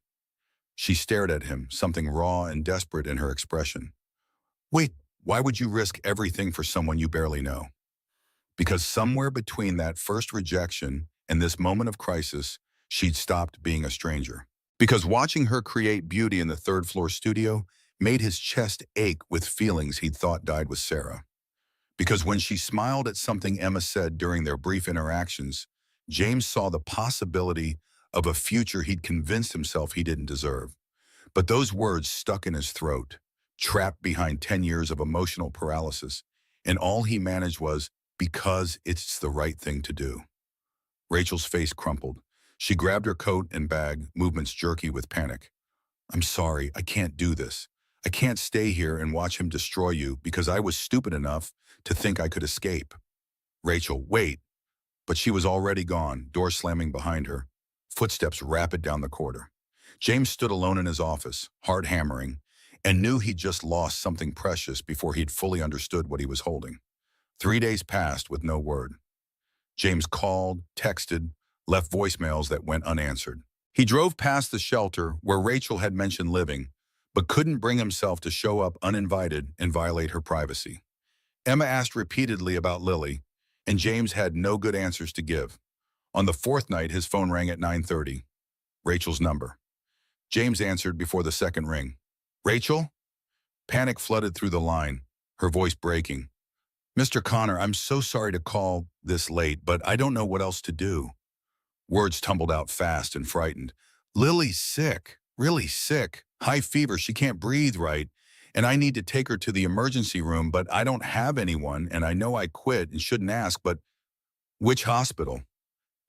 She stared at him, something raw and desperate in her expression. Wait, why would you risk everything for someone you barely know? Because somewhere between that first rejection and this moment of crisis, she'd stopped being a stranger. Because watching her create beauty in the third-floor studio made his chest ache with feelings he'd thought died with Sarah. Because when she smiled at something Emma said during their brief interactions, James saw the possibility of a future he'd convinced himself he didn't deserve. But those words stuck in his throat, trapped behind 10 years of emotional paralysis, and all he managed was, because it's the right thing to do. Rachel's face crumpled. She grabbed her coat and bag, movements jerky with panic. I'm sorry, I can't do this. I can't stay here and watch him destroy you because I was stupid enough to think I could escape. Rachel, wait. But she was already gone, door slamming behind her, footsteps rapid down the corridor. James stood alone in his office, heart hammering, and knew he'd just lost something precious before he'd fully understood what he was holding. 3 days passed with no word. James called, texted, left voicemails that went unanswered. He drove past the shelter where Rachel had mentioned living, but couldn't bring himself to show up uninvited and violate her privacy. Emma asked repeatedly about Lily, and James had no good answers to give. On the fourth night, his phone rang at 9:30. Rachel's number. James answered before the second ring. Rachel? Panic flooded through the line, her voice breaking. Mr. Connor, I'm so sorry to call this late, but I don't know what else to do. Words tumbled out fast and frightened. Lily's sick, really sick. High fever, she can't breathe right. And I need to take her to the emergency room, but I don't have anyone, and I know I quit and shouldn't ask, but which hospital?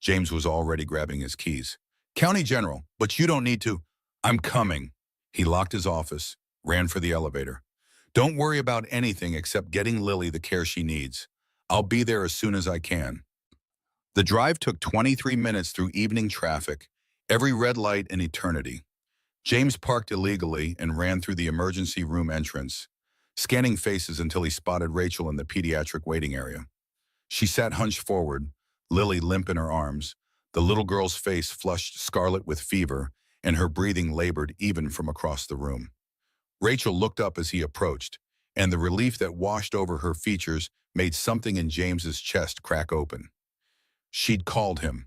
James was already grabbing his keys. County General, but you don't need to. I'm coming. He locked his office, ran for the elevator. Don't worry about anything except getting Lily the care she needs. I'll be there as soon as I can. The drive took 23 minutes through evening traffic, every red light an eternity. James parked illegally and ran through the emergency room entrance, scanning faces until he spotted Rachel in the pediatric waiting area. She sat hunched forward, Lily limp in her arms, the little girl's face flushed scarlet with fever, and her breathing labored even from across the room. Rachel looked up as he approached, and the relief that washed over her features made something in James's chest crack open. She'd called him.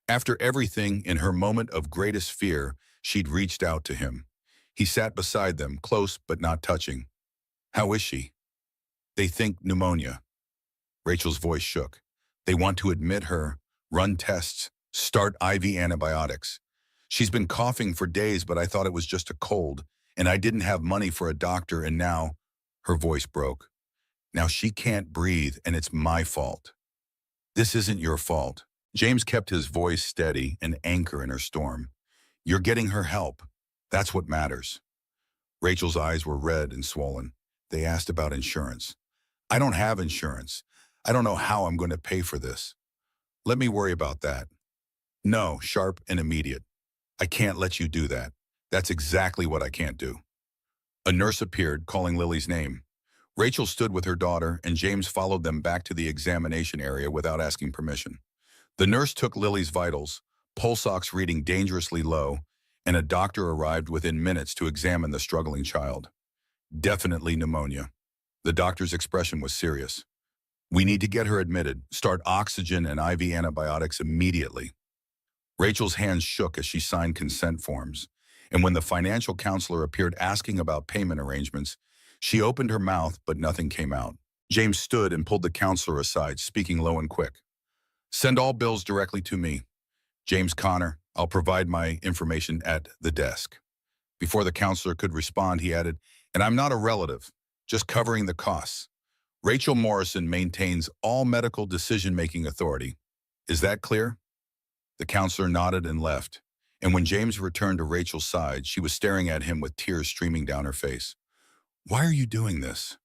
After everything, in her moment of greatest fear, she'd reached out to him. He sat beside them, close but not touching. How is she? They think pneumonia. Rachel's voice shook. They want to admit her, run tests, start IV antibiotics. She's been coughing for days, but I thought it was just a cold, and I didn't have money for a doctor, and now, her voice broke. Now she can't breathe, and it's my fault. This isn't your fault. James kept his voice steady, an anchor in her storm. You're getting her help. That's what matters. Rachel's eyes were red and swollen. They asked about insurance. I don't have insurance. I don't know how I'm going to pay for this. Let me worry about that. No, sharp and immediate. I can't let you do that. That's exactly what I can't do. A nurse appeared, calling Lily's name. Rachel stood with her daughter, and James followed them back to the examination area without asking permission. The nurse took Lily's vitals, pulse ox reading dangerously low, and a doctor arrived within minutes to examine the struggling child. Definitely pneumonia. The doctor's expression was serious. We need to get her admitted, start oxygen and IV antibiotics immediately. Rachel's hands shook as she signed consent forms, and when the financial counselor appeared asking about payment arrangements, she opened her mouth, but nothing came out. James stood and pulled the counselor aside, speaking low and quick. Send all bills directly to me. James Connor, I'll provide my information at the desk. Before the counselor could respond, he added, and I'm not a relative, just covering the costs. Rachel Morrison maintains all medical decision-making authority. Is that clear? The counselor nodded and left, and when James returned to Rachel's side, she was staring at him with tears streaming down her face. Why are you doing this?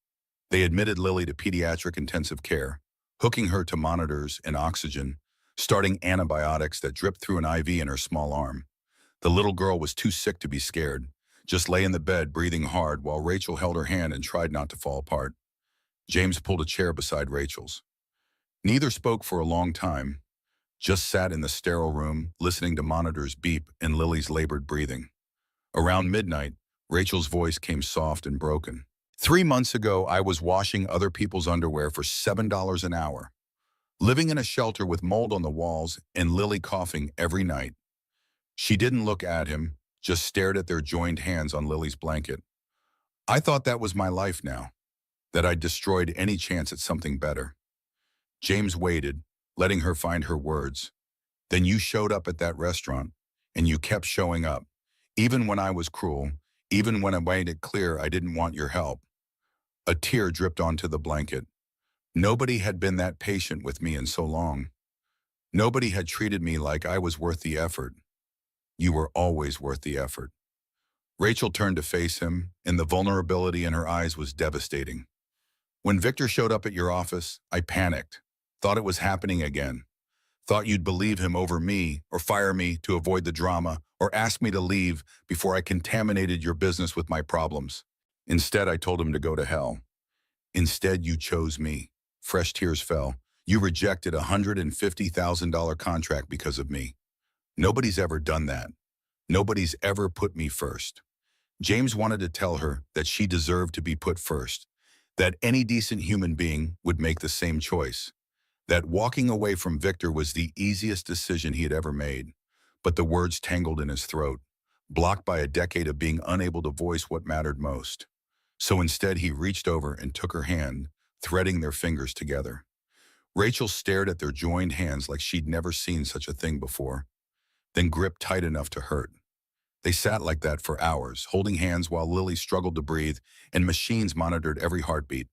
They admitted Lily to pediatric intensive care, hooking her to monitors and oxygen, starting antibiotics that dripped through an IV in her small arm. The little girl was too sick to be scared, just lay in the bed breathing hard while Rachel held her hand and tried not to fall apart. James pulled a chair beside Rachel's. Neither spoke for a long time, just sat in the sterile room, listening to monitors beep and Lily's labored breathing. Around midnight, Rachel's voice came soft and broken. 3 months ago, I was washing other people's underwear for $7 an hour, living in a shelter with mold on the walls and Lily coughing every night. She didn't look at him, just stared at their joined hands on Lily's blanket. I thought that was my life now, that I'd destroyed any chance at something better. James waited, letting her find her words. Then you showed up at that restaurant, and you kept showing up, even when I was cruel, even when I made it clear I didn't want your help. A tear dripped onto the blanket. Nobody had been that patient with me in so long. Nobody had treated me like I was worth the effort. You were always worth the effort. Rachel turned to face him, and the vulnerability in her eyes was devastating. When Victor showed up at your office, I panicked. Thought it was happening again. Thought you'd believe him over me, or fire me to avoid the drama, or ask me to leave before I contaminated your business with my problems. Instead, I told him to go to hell. Instead, you chose me. Fresh tears fell. You rejected a $150,000 contract because of me. Nobody's ever done that. Nobody's ever put me first. James wanted to tell her that she deserved to be put first, that any decent human being would make the same choice, that walking away from Victor was the easiest decision he had ever made. But the words tangled in his throat, blocked by a decade of being unable to voice what mattered most. So instead, he reached over and took her hand, threading their fingers together. Rachel stared at their joined hands like she'd never seen such a thing before, then gripped tight enough to hurt. They sat like that for hours, holding hands while Lily struggled to breathe and machines monitored every heartbeat.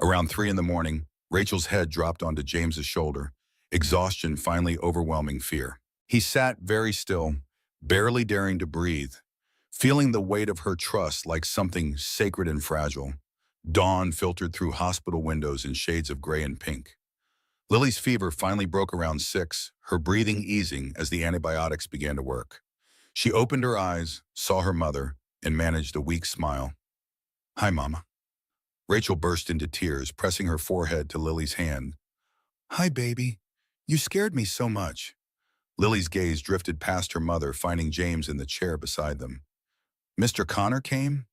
Around 3 in the morning, Rachel's head dropped onto James's shoulder, exhaustion finally overwhelming fear. He sat very still, barely daring to breathe, feeling the weight of her trust like something sacred and fragile. Dawn filtered through hospital windows in shades of gray and pink. Lily's fever finally broke around 6, her breathing easing as the antibiotics began to work. She opened her eyes, saw her mother, and managed a weak smile. "Hi, Mama." Rachel burst into tears, pressing her forehead to Lily's hand. "Hi, baby. You scared me so much." Lily's gaze drifted past her mother, finding James in the chair beside them. "Mr. Connor came?"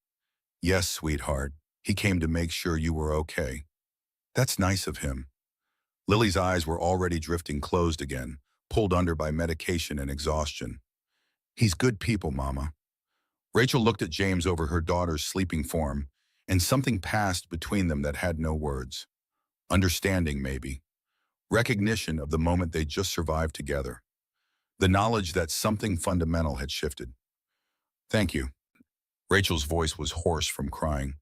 "Yes, sweetheart. He came to make sure you were okay." "That's nice of him." Lily's eyes were already drifting closed again, pulled under by medication and exhaustion. "He's good people, Mama." Rachel looked at James over her daughter's sleeping form, and something passed between them that had no words. Understanding, maybe. Recognition of the moment they'd just survived together. The knowledge that something fundamental had shifted. "Thank you." Rachel's voice was hoarse from crying.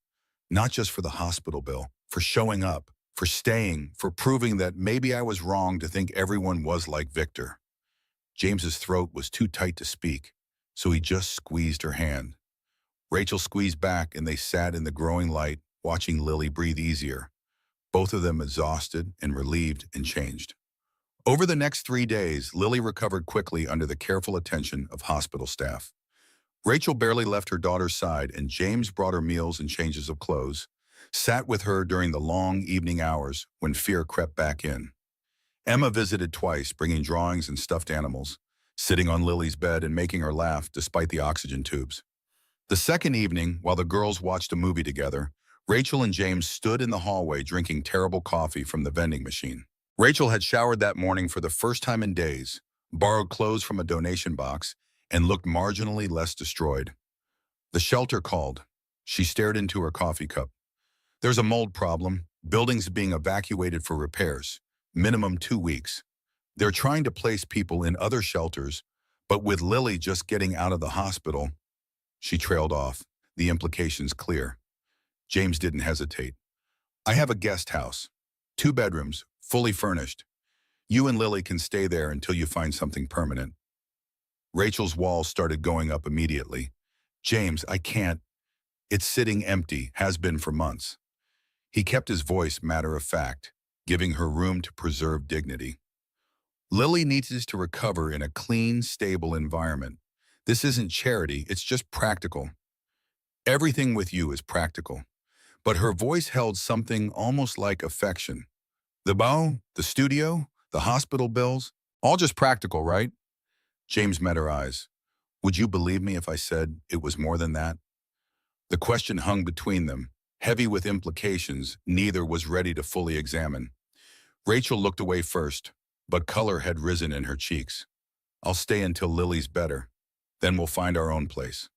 "Not just for the hospital bill, for showing up, for staying, for proving that maybe I was wrong to think everyone was like Victor." James's throat was too tight to speak, so he just squeezed her hand. Rachel squeezed back, and they sat in the growing light, watching Lily breathe easier, both of them exhausted and relieved and changed. Over the next 3 days, Lily recovered quickly under the careful attention of hospital staff. Rachel barely left her daughter's side, and James brought her meals and changes of clothes, sat with her during the long evening hours when fear crept back in. Emma visited twice, bringing drawings and stuffed animals, sitting on Lily's bed and making her laugh despite the oxygen tubes. The second evening, while the girls watched a movie together, Rachel and James stood in the hallway drinking terrible coffee from the vending machine. Rachel had showered that morning for the first time in days, borrowed clothes from a donation box, and looked marginally less destroyed. The shelter called. She stared into her coffee cup. "There's a mold problem, buildings being evacuated for repairs, minimum 2 weeks. They're trying to place people in other shelters, but with Lily just getting out of the hospital." She trailed off, the implications clear. James didn't hesitate. "I have a guest house, 2 bedrooms, fully furnished. You and Lily can stay there until you find something permanent." Rachel's walls started going up immediately. "James, I can't. It's sitting empty, has been for months." He kept his voice matter of fact, giving her room to preserve dignity. "Lily needs to recover in a clean, stable environment. This isn't charity, it's just practical. Everything with you is practical." But her voice held something almost like affection. "The bow, the studio, the hospital bills, all just practical, right?" James met her eyes. "Would you believe me if I said it was more than that?" The question hung between them, heavy with implications neither was ready to fully examine. Rachel looked away first, but color had risen in her cheeks. "I'll stay until Lily's better. Then we'll find our own place."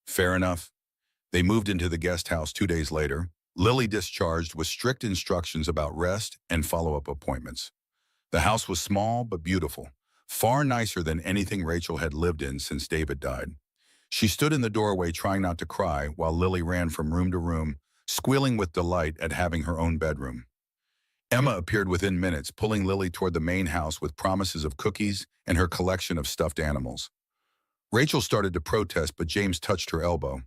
Fair enough. They moved into the guest house 2 days later, Lily discharged with strict instructions about rest and follow-up appointments. The house was small but beautiful, far nicer than anything Rachel had lived in since David died. She stood in the doorway trying not to cry while Lily ran from room to room, squealing with delight at having her own bedroom. Emma appeared within minutes, pulling Lily toward the main house with promises of cookies and her collection of stuffed animals. Rachel started to protest, but James touched her elbow.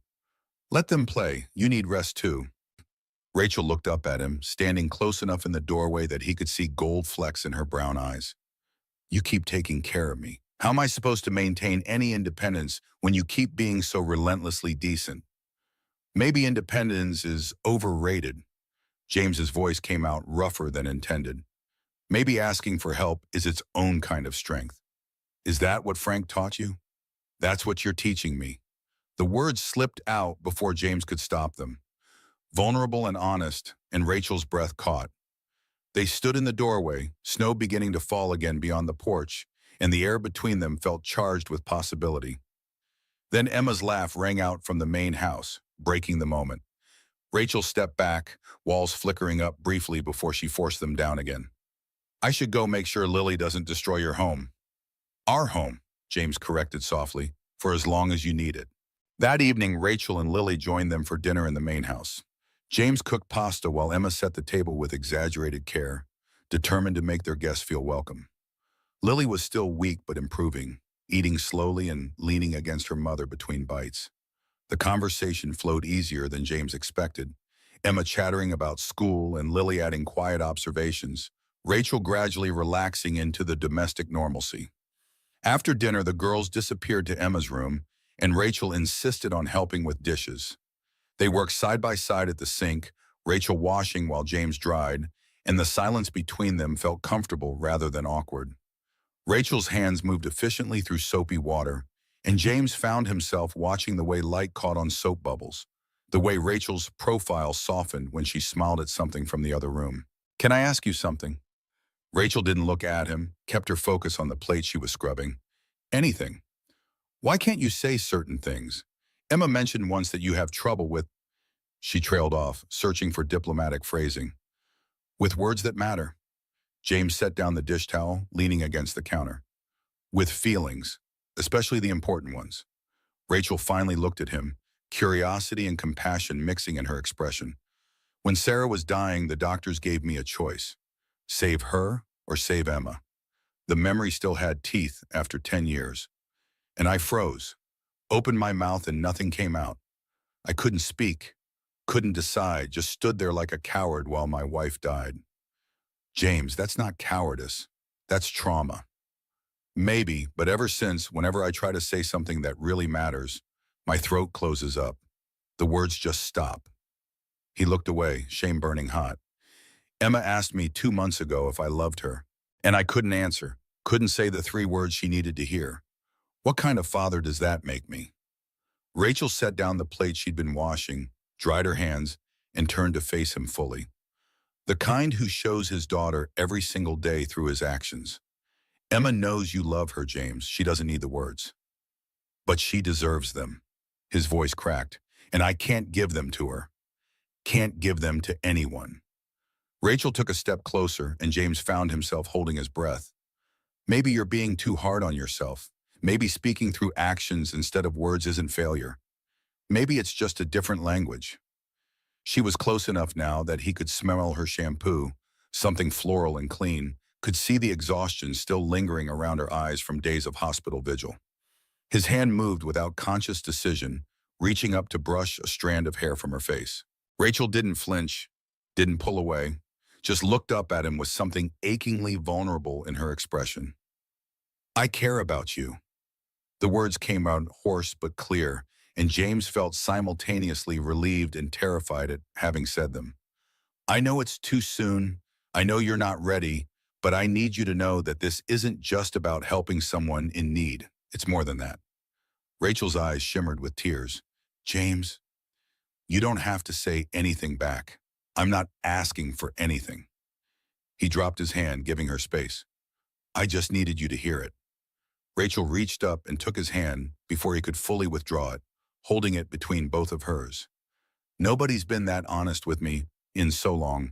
Let them play. You need rest too. Rachel looked up at him, standing close enough in the doorway that he could see gold flecks in her brown eyes. You keep taking care of me. How am I supposed to maintain any independence when you keep being so relentlessly decent? Maybe independence is overrated. James's voice came out rougher than intended. Maybe asking for help is its own kind of strength. Is that what Frank taught you? That's what you're teaching me. The words slipped out before James could stop them. Vulnerable and honest, and Rachel's breath caught. They stood in the doorway, snow beginning to fall again beyond the porch, and the air between them felt charged with possibility. Then Emma's laugh rang out from the main house, breaking the moment. Rachel stepped back, walls flickering up briefly before she forced them down again. I should go make sure Lily doesn't destroy your home. Our home, James corrected softly, for as long as you need it. That evening, Rachel and Lily joined them for dinner in the main house. James cooked pasta while Emma set the table with exaggerated care, determined to make their guests feel welcome. Lily was still weak but improving, eating slowly and leaning against her mother between bites. The conversation flowed easier than James expected, Emma chattering about school and Lily adding quiet observations, Rachel gradually relaxing into the domestic normalcy. After dinner, the girls disappeared to Emma's room, and Rachel insisted on helping with dishes. They worked side by side at the sink, Rachel washing while James dried, and the silence between them felt comfortable rather than awkward. Rachel's hands moved efficiently through soapy water, and James found himself watching the way light caught on soap bubbles, the way Rachel's profile softened when she smiled at something from the other room. Can I ask you something? Rachel didn't look at him, kept her focus on the plate she was scrubbing. Anything. Why can't you say certain things? Emma mentioned once that you have trouble with... She trailed off, searching for diplomatic phrasing. With words that matter. James set down the dish towel, leaning against the counter. With feelings, especially the important ones. Rachel finally looked at him, curiosity and compassion mixing in her expression. When Sarah was dying, the doctors gave me a choice. Save her or save Emma. The memory still had teeth after 10 years. And I froze, opened my mouth and nothing came out. I couldn't speak, couldn't decide, just stood there like a coward while my wife died. James, that's not cowardice, that's trauma. Maybe, but ever since, whenever I try to say something that really matters, my throat closes up. The words just stop. He looked away, shame burning hot. Emma asked me 2 months ago if I loved her, and I couldn't answer, couldn't say the 3 words she needed to hear. What kind of father does that make me? Rachel set down the plate she'd been washing, dried her hands, and turned to face him fully. The kind who shows his daughter every single day through his actions. Emma knows you love her, James. She doesn't need the words. But she deserves them. His voice cracked. And I can't give them to her. Can't give them to anyone. Rachel took a step closer, and James found himself holding his breath. Maybe you're being too hard on yourself. Maybe speaking through actions instead of words isn't failure. Maybe it's just a different language. She was close enough now that he could smell her shampoo, something floral and clean, could see the exhaustion still lingering around her eyes from days of hospital vigil. His hand moved without conscious decision, reaching up to brush a strand of hair from her face. Rachel didn't flinch, didn't pull away, just looked up at him with something achingly vulnerable in her expression. I care about you. The words came out hoarse but clear, and James felt simultaneously relieved and terrified at having said them. I know it's too soon. I know you're not ready, but I need you to know that this isn't just about helping someone in need. It's more than that. Rachel's eyes shimmered with tears. James, you don't have to say anything back. I'm not asking for anything. He dropped his hand, giving her space. I just needed you to hear it. Rachel reached up and took his hand before he could fully withdraw it, holding it between both of hers. Nobody's been that honest with me in so long.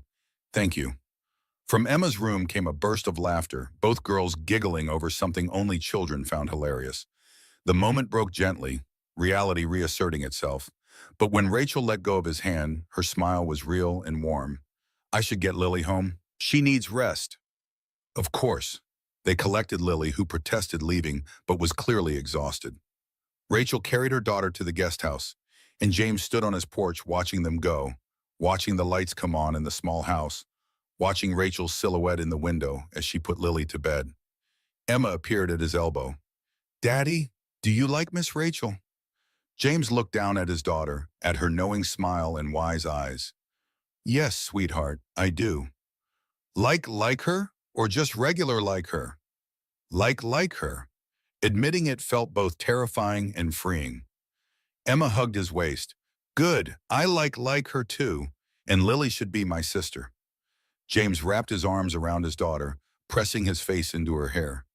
Thank you. From Emma's room came a burst of laughter, both girls giggling over something only children found hilarious. The moment broke gently, reality reasserting itself. But when Rachel let go of his hand, her smile was real and warm. I should get Lily home. She needs rest. Of course. They collected Lily, who protested leaving, but was clearly exhausted. Rachel carried her daughter to the guest house, and James stood on his porch watching them go, watching the lights come on in the small house, watching Rachel's silhouette in the window as she put Lily to bed. Emma appeared at his elbow. "Daddy, do you like Miss Rachel?" James looked down at his daughter, at her knowing smile and wise eyes. "Yes, sweetheart, I do." Like her, or just regular like her? Like her. Admitting it felt both terrifying and freeing. Emma hugged his waist. "Good, I like her too, and Lily should be my sister." James wrapped his arms around his daughter, pressing his face into her hair.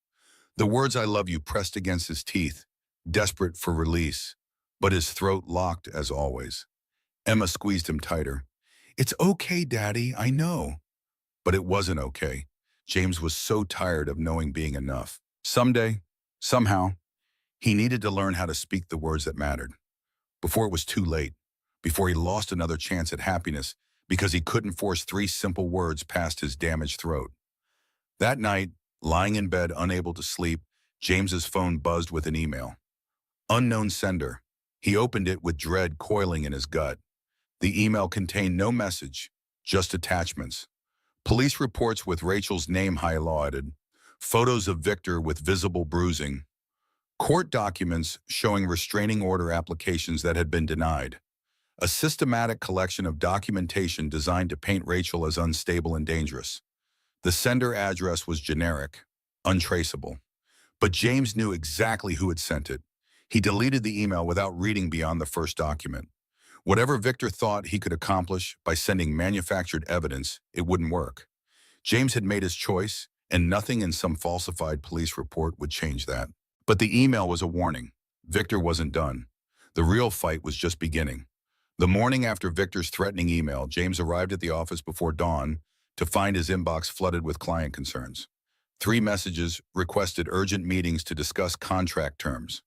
The words "I love you" pressed against his teeth, desperate for release, but his throat locked as always. Emma squeezed him tighter. "It's okay, Daddy, I know." But it wasn't okay. James was so tired of knowing being enough. Someday, somehow, he needed to learn how to speak the words that mattered. Before it was too late, before he lost another chance at happiness because he couldn't force 3 simple words past his damaged throat. That night, lying in bed unable to sleep, James's phone buzzed with an email. Unknown sender. He opened it with dread coiling in his gut. The email contained no message, just attachments. Police reports with Rachel's name highlighted, photos of Victor with visible bruising, court documents showing restraining order applications that had been denied, a systematic collection of documentation designed to paint Rachel as unstable and dangerous. The sender address was generic, untraceable. But James knew exactly who had sent it. He deleted the email without reading beyond the first document. Whatever Victor thought he could accomplish by sending manufactured evidence, it wouldn't work. James had made his choice, and nothing in some falsified police report would change that. But the email was a warning. Victor wasn't done. The real fight was just beginning. The morning after Victor's threatening email, James arrived at the office before dawn to find his inbox flooded with client concerns. 3 messages requested urgent meetings to discuss contract terms.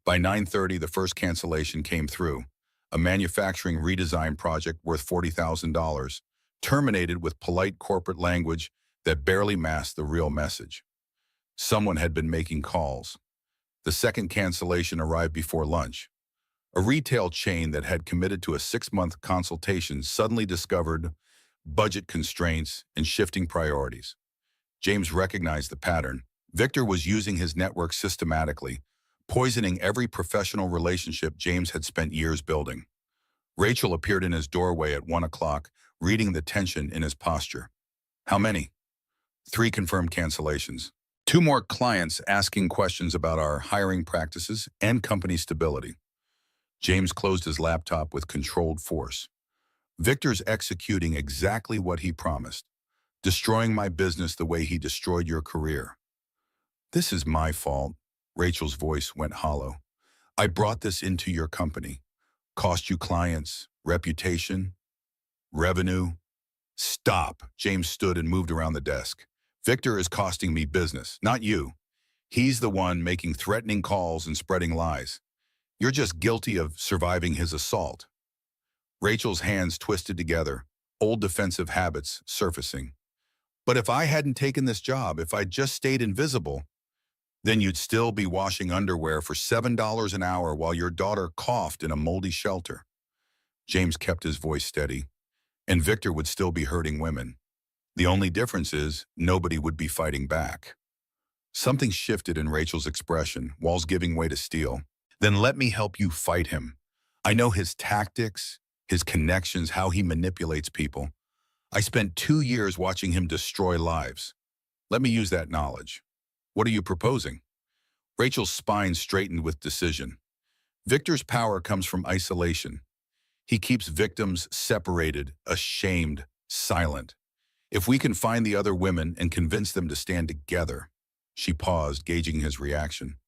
By 9:30, the first cancellation came through. A manufacturing redesign project worth $40,000, terminated with polite corporate language that barely masked the real message. Someone had been making calls. The second cancellation arrived before lunch. A retail chain that had committed to a 6-month consultation suddenly discovered budget constraints and shifting priorities. James recognized the pattern. Victor was using his network systematically, poisoning every professional relationship James had spent years building. Rachel appeared in his doorway at 1 o'clock, reading the tension in his posture. "How many?" 3 confirmed cancellations. 2 more clients asking questions about our hiring practices and company stability. James closed his laptop with controlled force. "Victor's executing exactly what he promised, destroying my business the way he destroyed your career." "This is my fault." Rachel's voice went hollow. "I brought this into your company. Cost you clients, reputation, revenue." "Stop." James stood and moved around the desk. "Victor is costing me business, not you. He's the one making threatening calls and spreading lies. You're just guilty of surviving his assault." Rachel's hands twisted together, old defensive habits surfacing. "But if I hadn't taken this job, if I'd just stayed invisible, then you'd still be washing underwear for $7 an hour while your daughter coughed in a moldy shelter." James kept his voice steady. "And Victor would still be hurting women. The only difference is nobody would be fighting back." Something shifted in Rachel's expression, walls giving way to steel. "Then let me help you fight him. I know his tactics, his connections, how he manipulates people. I spent 2 years watching him destroy lives. Let me use that knowledge. What are you proposing?" Rachel's spine straightened with decision. "Victor's power comes from isolation. He keeps victims separated, ashamed, silent. If we can find the other women and convince them to stand together." She paused, gauging his reaction.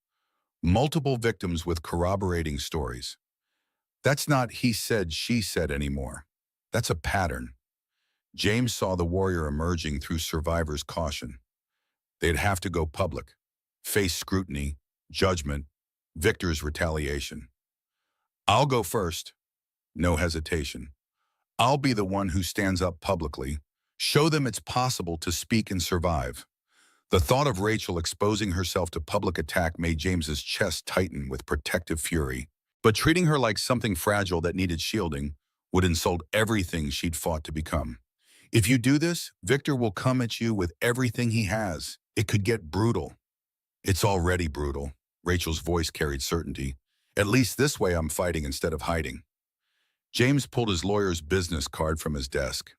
"Multiple victims with corroborating stories. That's not he said, she said anymore. That's a pattern." James saw the warrior emerging through survivors' caution. They'd have to go public, face scrutiny, judgment, Victor's retaliation. "I'll go first." No hesitation. "I'll be the one who stands up publicly. Show them it's possible to speak and survive." The thought of Rachel exposing herself to public attack made James's chest tighten with protective fury. But treating her like something fragile that needed shielding would insult everything she'd fought to become. If you do this, Victor will come at you with everything he has. It could get brutal. It's already brutal. Rachel's voice carried certainty. At least this way I'm fighting instead of hiding. James pulled his lawyer's business card from his desk.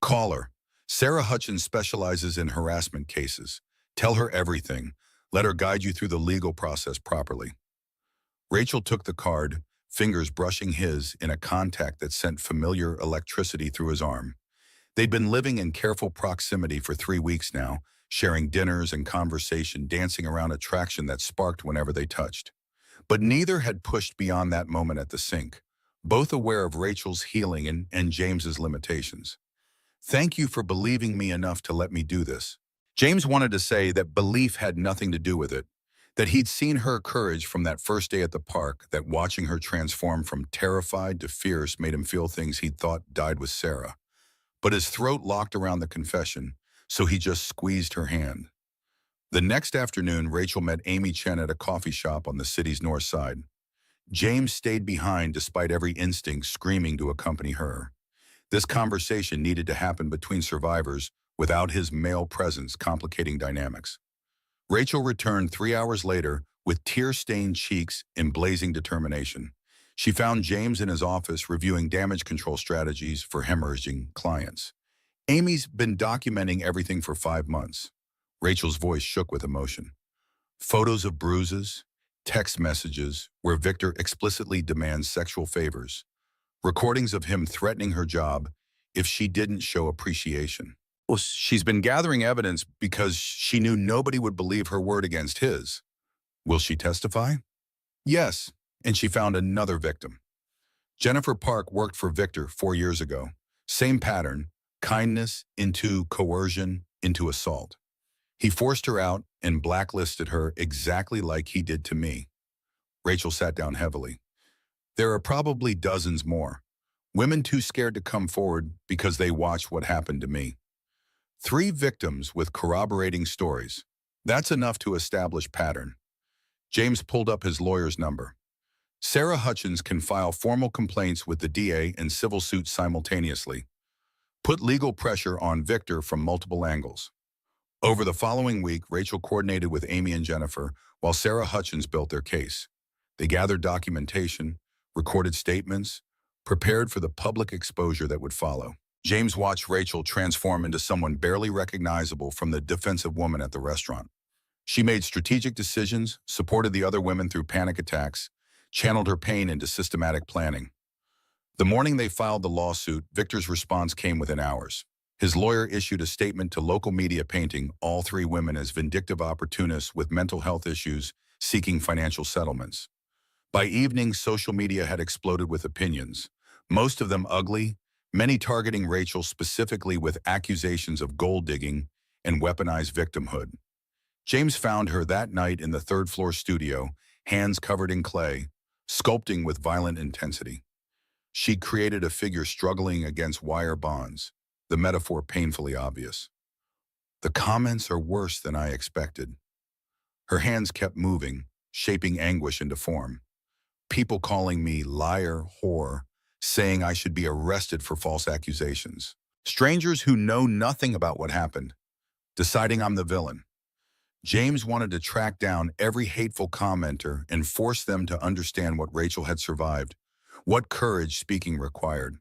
Call her. Sarah Hutchins specializes in harassment cases. Tell her everything. Let her guide you through the legal process properly. Rachel took the card, fingers brushing his in a contact that sent familiar electricity through his arm. They'd been living in careful proximity for 3 weeks now, sharing dinners and conversation, dancing around attraction that sparked whenever they touched. But neither had pushed beyond that moment at the sink, both aware of Rachel's healing and James's limitations. Thank you for believing me enough to let me do this. James wanted to say that belief had nothing to do with it, that he'd seen her courage from that first day at the park, that watching her transform from terrified to fierce made him feel things he'd thought died with Sarah. But his throat locked around the confession, so he just squeezed her hand. The next afternoon, Rachel met Amy Chen at a coffee shop on the city's north side. James stayed behind despite every instinct screaming to accompany her. This conversation needed to happen between survivors without his male presence complicating dynamics. Rachel returned 3 hours later with tear-stained cheeks and blazing determination. She found James in his office reviewing damage control strategies for hemorrhaging clients. Amy's been documenting everything for 5 months. Rachel's voice shook with emotion. Photos of bruises, text messages where Victor explicitly demands sexual favors, recordings of him threatening her job if she didn't show appreciation. Well, she's been gathering evidence because she knew nobody would believe her word against his. Will she testify? Yes, and she found another victim. Jennifer Park worked for Victor 4 years ago. Same pattern, kindness into coercion into assault. He forced her out and blacklisted her exactly like he did to me. Rachel sat down heavily. There are probably dozens more. Women too scared to come forward because they watched what happened to me. 3 victims with corroborating stories. That's enough to establish pattern. James pulled up his lawyer's number. Sarah Hutchins can file formal complaints with the DA and civil suits simultaneously. Put legal pressure on Victor from multiple angles. Over the following week, Rachel coordinated with Amy and Jennifer while Sarah Hutchins built their case. They gathered documentation, recorded statements, prepared for the public exposure that would follow. James watched Rachel transform into someone barely recognizable from the defensive woman at the restaurant. She made strategic decisions, supported the other women through panic attacks, channeled her pain into systematic planning. The morning they filed the lawsuit, Victor's response came within hours. His lawyer issued a statement to local media painting all 3 women as vindictive opportunists with mental health issues seeking financial settlements. By evening, social media had exploded with opinions, most of them ugly, many targeting Rachel specifically with accusations of gold digging and weaponized victimhood. James found her that night in the 3rd-floor studio, hands covered in clay, sculpting with violent intensity. She'd created a figure struggling against wire bonds, the metaphor painfully obvious. The comments are worse than I expected. Her hands kept moving, shaping anguish into form. People calling me liar, whore, saying I should be arrested for false accusations. Strangers who know nothing about what happened, deciding I'm the villain. James wanted to track down every hateful commenter and force them to understand what Rachel had survived, what courage speaking required.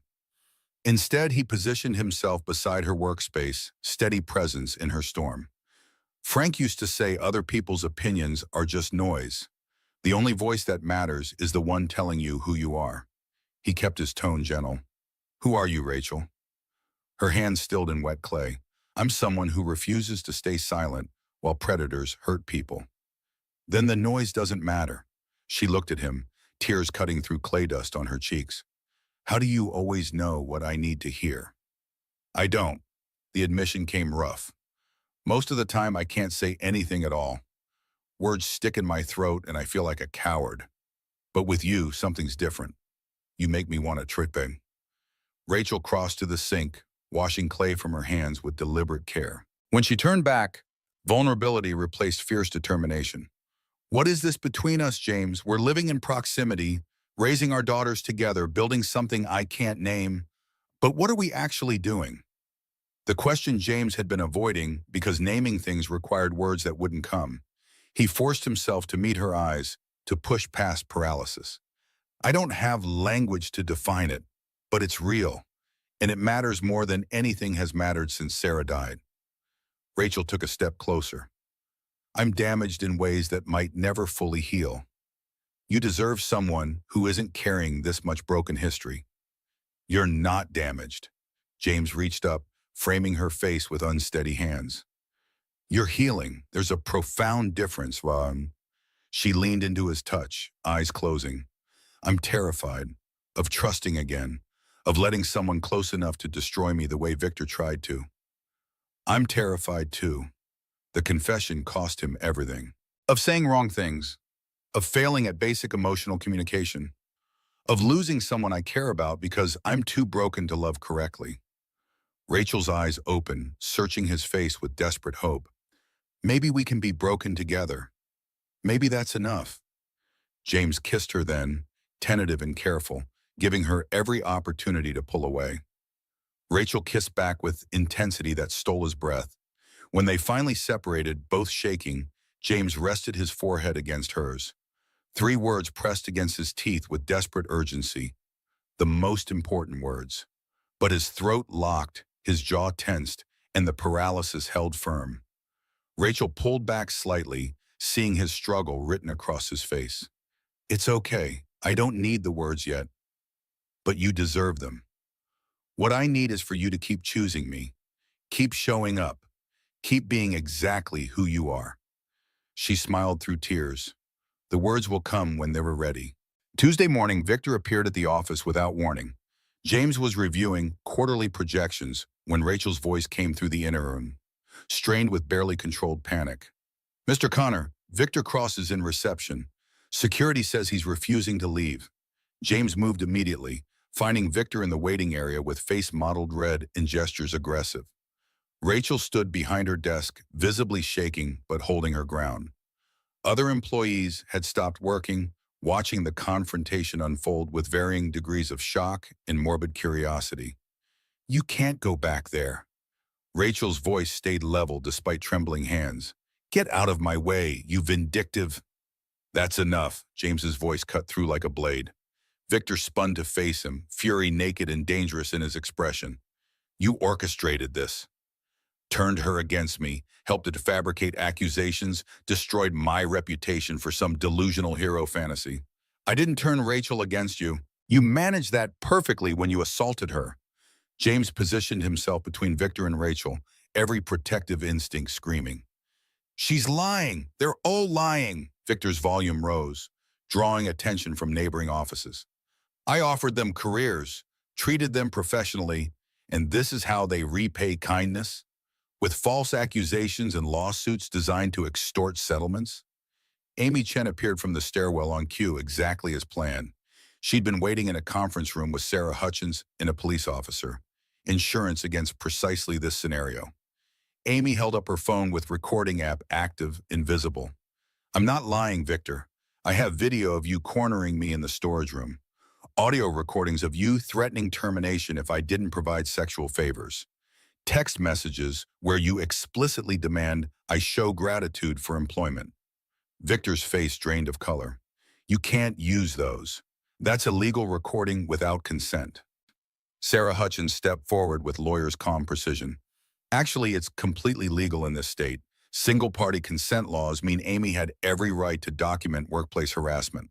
Instead, he positioned himself beside her workspace, steady presence in her storm. Frank used to say other people's opinions are just noise. The only voice that matters is the one telling you who you are. He kept his tone gentle. Who are you, Rachel? Her hands stilled in wet clay. I'm someone who refuses to stay silent while predators hurt people. Then the noise doesn't matter. She looked at him, tears cutting through clay dust on her cheeks. How do you always know what I need to hear? I don't. The admission came rough. Most of the time I can't say anything at all. Words stick in my throat and I feel like a coward. But with you, something's different. You make me want to trip in. Rachel crossed to the sink, washing clay from her hands with deliberate care. When she turned back, Vulnerability replaced fierce determination. What is this between us, James? We're living in proximity, raising our daughters together, building something I can't name. But what are we actually doing? The question James had been avoiding because naming things required words that wouldn't come. He forced himself to meet her eyes, to push past paralysis. I don't have language to define it, but it's real, and it matters more than anything has mattered since Sarah died. Rachel took a step closer. I'm damaged in ways that might never fully heal. You deserve someone who isn't carrying this much broken history. You're not damaged. James reached up, framing her face with unsteady hands. You're healing. There's a profound difference, Vaughn. She leaned into his touch, eyes closing. I'm terrified of trusting again, of letting someone close enough to destroy me the way Victor tried to. I'm terrified too. The confession cost him everything. Of saying wrong things, of failing at basic emotional communication, of losing someone I care about because I'm too broken to love correctly. Rachel's eyes open, searching his face with desperate hope. Maybe we can be broken together. Maybe that's enough. James kissed her then, tentative and careful, giving her every opportunity to pull away. Rachel kissed back with intensity that stole his breath. When they finally separated, both shaking, James rested his forehead against hers. 3 words pressed against his teeth with desperate urgency. The most important words. But his throat locked, his jaw tensed, and the paralysis held firm. Rachel pulled back slightly, seeing his struggle written across his face. It's okay. I don't need the words yet. But you deserve them. What I need is for you to keep choosing me. Keep showing up. Keep being exactly who you are. She smiled through tears. The words will come when they were ready. Tuesday morning, Victor appeared at the office without warning. James was reviewing quarterly projections when Rachel's voice came through the inner room, strained with barely controlled panic. Mr. Connor, Victor Cross is in reception. Security says he's refusing to leave. James moved immediately, finding Victor in the waiting area with face mottled red and gestures aggressive. Rachel stood behind her desk, visibly shaking but holding her ground. Other employees had stopped working, watching the confrontation unfold with varying degrees of shock and morbid curiosity. You can't go back there. Rachel's voice stayed level despite trembling hands. Get out of my way, you vindictive. That's enough, James's voice cut through like a blade. Victor spun to face him, fury naked and dangerous in his expression. You orchestrated this. Turned her against me, helped to fabricate accusations, destroyed my reputation for some delusional hero fantasy. I didn't turn Rachel against you. You managed that perfectly when you assaulted her. James positioned himself between Victor and Rachel, every protective instinct screaming. She's lying. They're all lying. Victor's volume rose, drawing attention from neighboring offices. I offered them careers, treated them professionally, and this is how they repay kindness? With false accusations and lawsuits designed to extort settlements? Amy Chen appeared from the stairwell on cue exactly as planned. She'd been waiting in a conference room with Sarah Hutchins and a police officer. Insurance against precisely this scenario. Amy held up her phone with recording app active and visible. I'm not lying, Victor. I have video of you cornering me in the storage room. Audio recordings of you threatening termination if I didn't provide sexual favors. Text messages where you explicitly demand I show gratitude for employment. Victor's face drained of color. You can't use those. That's illegal recording without consent. Sarah Hutchins stepped forward with lawyer's calm precision. Actually, it's completely legal in this state. Single-party consent laws mean Amy had every right to document workplace harassment.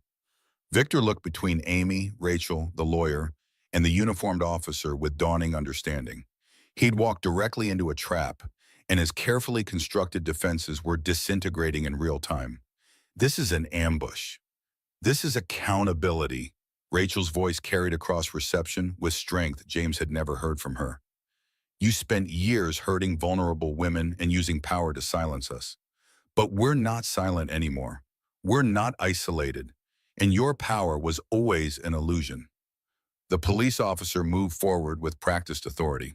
Victor looked between Amy, Rachel, the lawyer, and the uniformed officer with dawning understanding. He'd walked directly into a trap, and his carefully constructed defenses were disintegrating in real time. This is an ambush. This is accountability. Rachel's voice carried across reception with strength James had never heard from her. You spent years hurting vulnerable women and using power to silence us. But we're not silent anymore. We're not isolated. And your power was always an illusion. The police officer moved forward with practiced authority.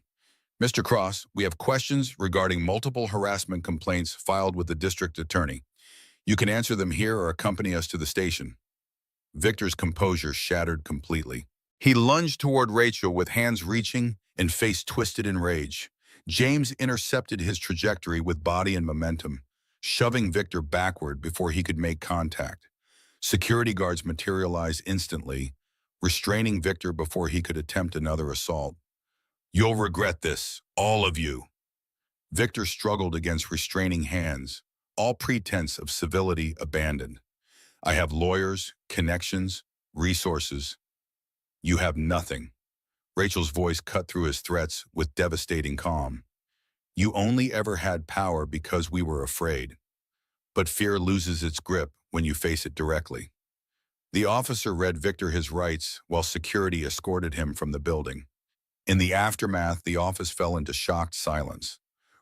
Mr. Cross, we have questions regarding multiple harassment complaints filed with the district attorney. You can answer them here or accompany us to the station. Victor's composure shattered completely. He lunged toward Rachel with hands reaching and face twisted in rage. James intercepted his trajectory with body and momentum, shoving Victor backward before he could make contact. Security guards materialized instantly, restraining Victor before he could attempt another assault. You'll regret this, all of you. Victor struggled against restraining hands, all pretense of civility abandoned. I have lawyers, connections, resources. You have nothing. Rachel's voice cut through his threats with devastating calm. You only ever had power because we were afraid. But fear loses its grip when you face it directly. The officer read Victor his rights while security escorted him from the building. In the aftermath, the office fell into shocked silence.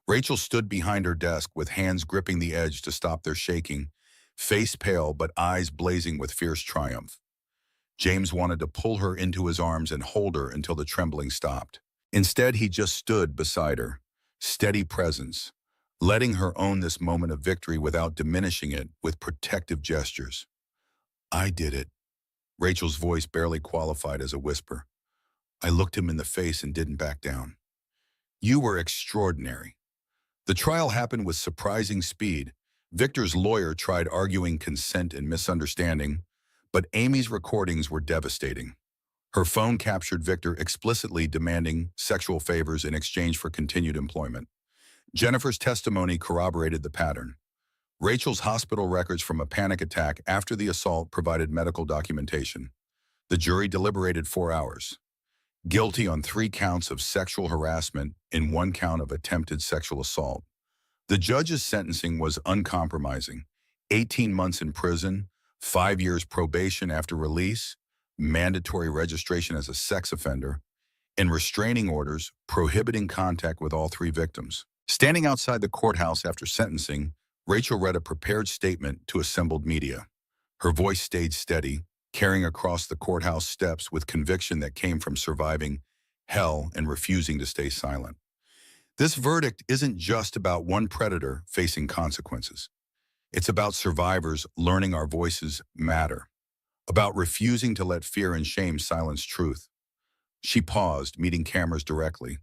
Rachel stood behind her desk with hands gripping the edge to stop their shaking, face pale but eyes blazing with fierce triumph. James wanted to pull her into his arms and hold her until the trembling stopped. Instead, he just stood beside her, steady presence, letting her own this moment of victory without diminishing it with protective gestures. I did it. Rachel's voice barely qualified as a whisper. I looked him in the face and didn't back down. You were extraordinary. The trial happened with surprising speed. Victor's lawyer tried arguing consent and misunderstanding, but Amy's recordings were devastating. Her phone captured Victor explicitly demanding sexual favors in exchange for continued employment. Jennifer's testimony corroborated the pattern. Rachel's hospital records from a panic attack after the assault provided medical documentation. The jury deliberated 4 hours. Guilty on 3 counts of sexual harassment and 1 count of attempted sexual assault. The judge's sentencing was uncompromising. 18 months in prison, 5 years probation after release, mandatory registration as a sex offender, and restraining orders prohibiting contact with all 3 victims. Standing outside the courthouse after sentencing, Rachel read a prepared statement to assembled media. Her voice stayed steady, carrying across the courthouse steps with conviction that came from surviving hell and refusing to stay silent. This verdict isn't just about one predator facing consequences. It's about survivors learning our voices matter, about refusing to let fear and shame silence truth. She paused, meeting cameras directly.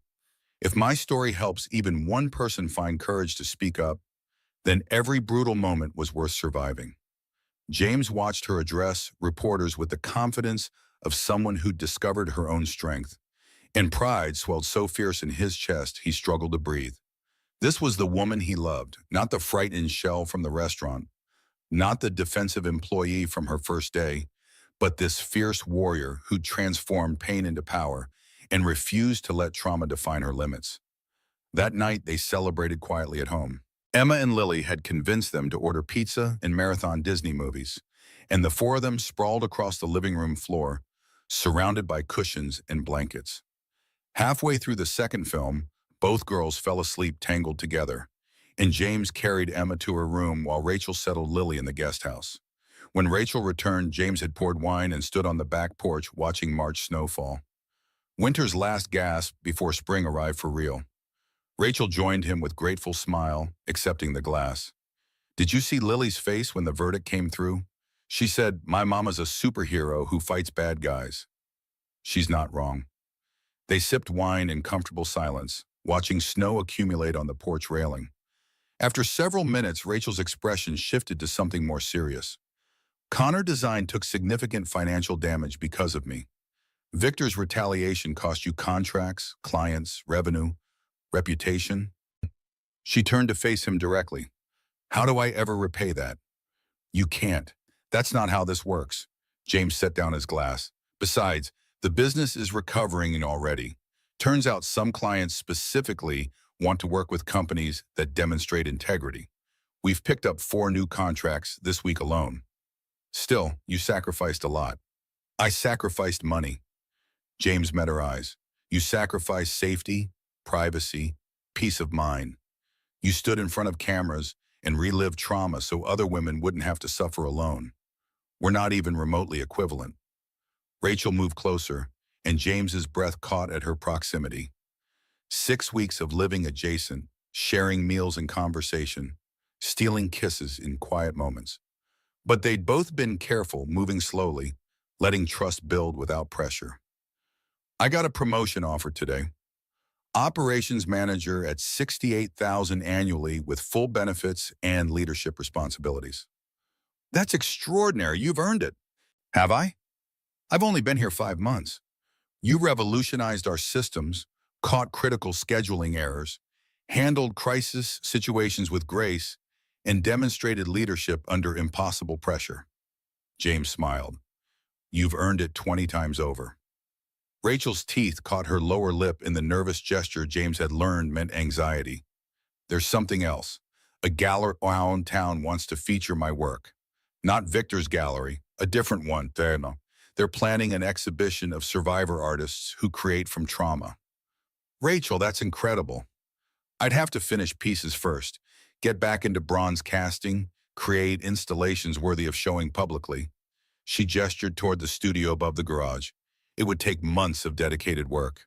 If my story helps even one person find courage to speak up, then every brutal moment was worth surviving. James watched her address reporters with the confidence of someone who'd discovered her own strength, and pride swelled so fierce in his chest he struggled to breathe. This was the woman he loved, not the frightened shell from the restaurant, not the defensive employee from her first day, but this fierce warrior who transformed pain into power and refused to let trauma define her limits. That night, they celebrated quietly at home. Emma and Lily had convinced them to order pizza and marathon Disney movies, and the 4 of them sprawled across the living room floor, surrounded by cushions and blankets. Halfway through the second film, both girls fell asleep tangled together, and James carried Emma to her room while Rachel settled Lily in the guest house. When Rachel returned, James had poured wine and stood on the back porch watching March snowfall. Winter's last gasp before spring arrived for real. Rachel joined him with grateful smile, accepting the glass. Did you see Lily's face when the verdict came through? She said, my mama's a superhero who fights bad guys. She's not wrong. They sipped wine in comfortable silence, watching snow accumulate on the porch railing. After several minutes, Rachel's expression shifted to something more serious. Connor Design took significant financial damage because of me. Victor's retaliation cost you contracts, clients, revenue, reputation. She turned to face him directly. How do I ever repay that? You can't. That's not how this works. James set down his glass. Besides, the business is recovering already. Turns out some clients specifically want to work with companies that demonstrate integrity. We've picked up 4 new contracts this week alone. Still, you sacrificed a lot. I sacrificed money. James met her eyes. You sacrificed safety, privacy, peace of mind. You stood in front of cameras and relived trauma so other women wouldn't have to suffer alone. We're not even remotely equivalent. Rachel moved closer, and James's breath caught at her proximity. 6 weeks of living adjacent, sharing meals and conversation, stealing kisses in quiet moments. But they'd both been careful, moving slowly, letting trust build without pressure. I got a promotion offer today. Operations manager at 68,000 annually with full benefits and leadership responsibilities. That's extraordinary. You've earned it. Have I? I've only been here 5 months. You revolutionized our systems, caught critical scheduling errors, handled crisis situations with grace, and demonstrated leadership under impossible pressure. James smiled. You've earned it 20 times over. Rachel's teeth caught her lower lip in the nervous gesture James had learned meant anxiety. There's something else. A gallery around town wants to feature my work. Not Victor's gallery, a different one. They're planning an exhibition of survivor artists who create from trauma. Rachel, that's incredible. I'd have to finish pieces first, get back into bronze casting, create installations worthy of showing publicly. She gestured toward the studio above the garage. It would take months of dedicated work.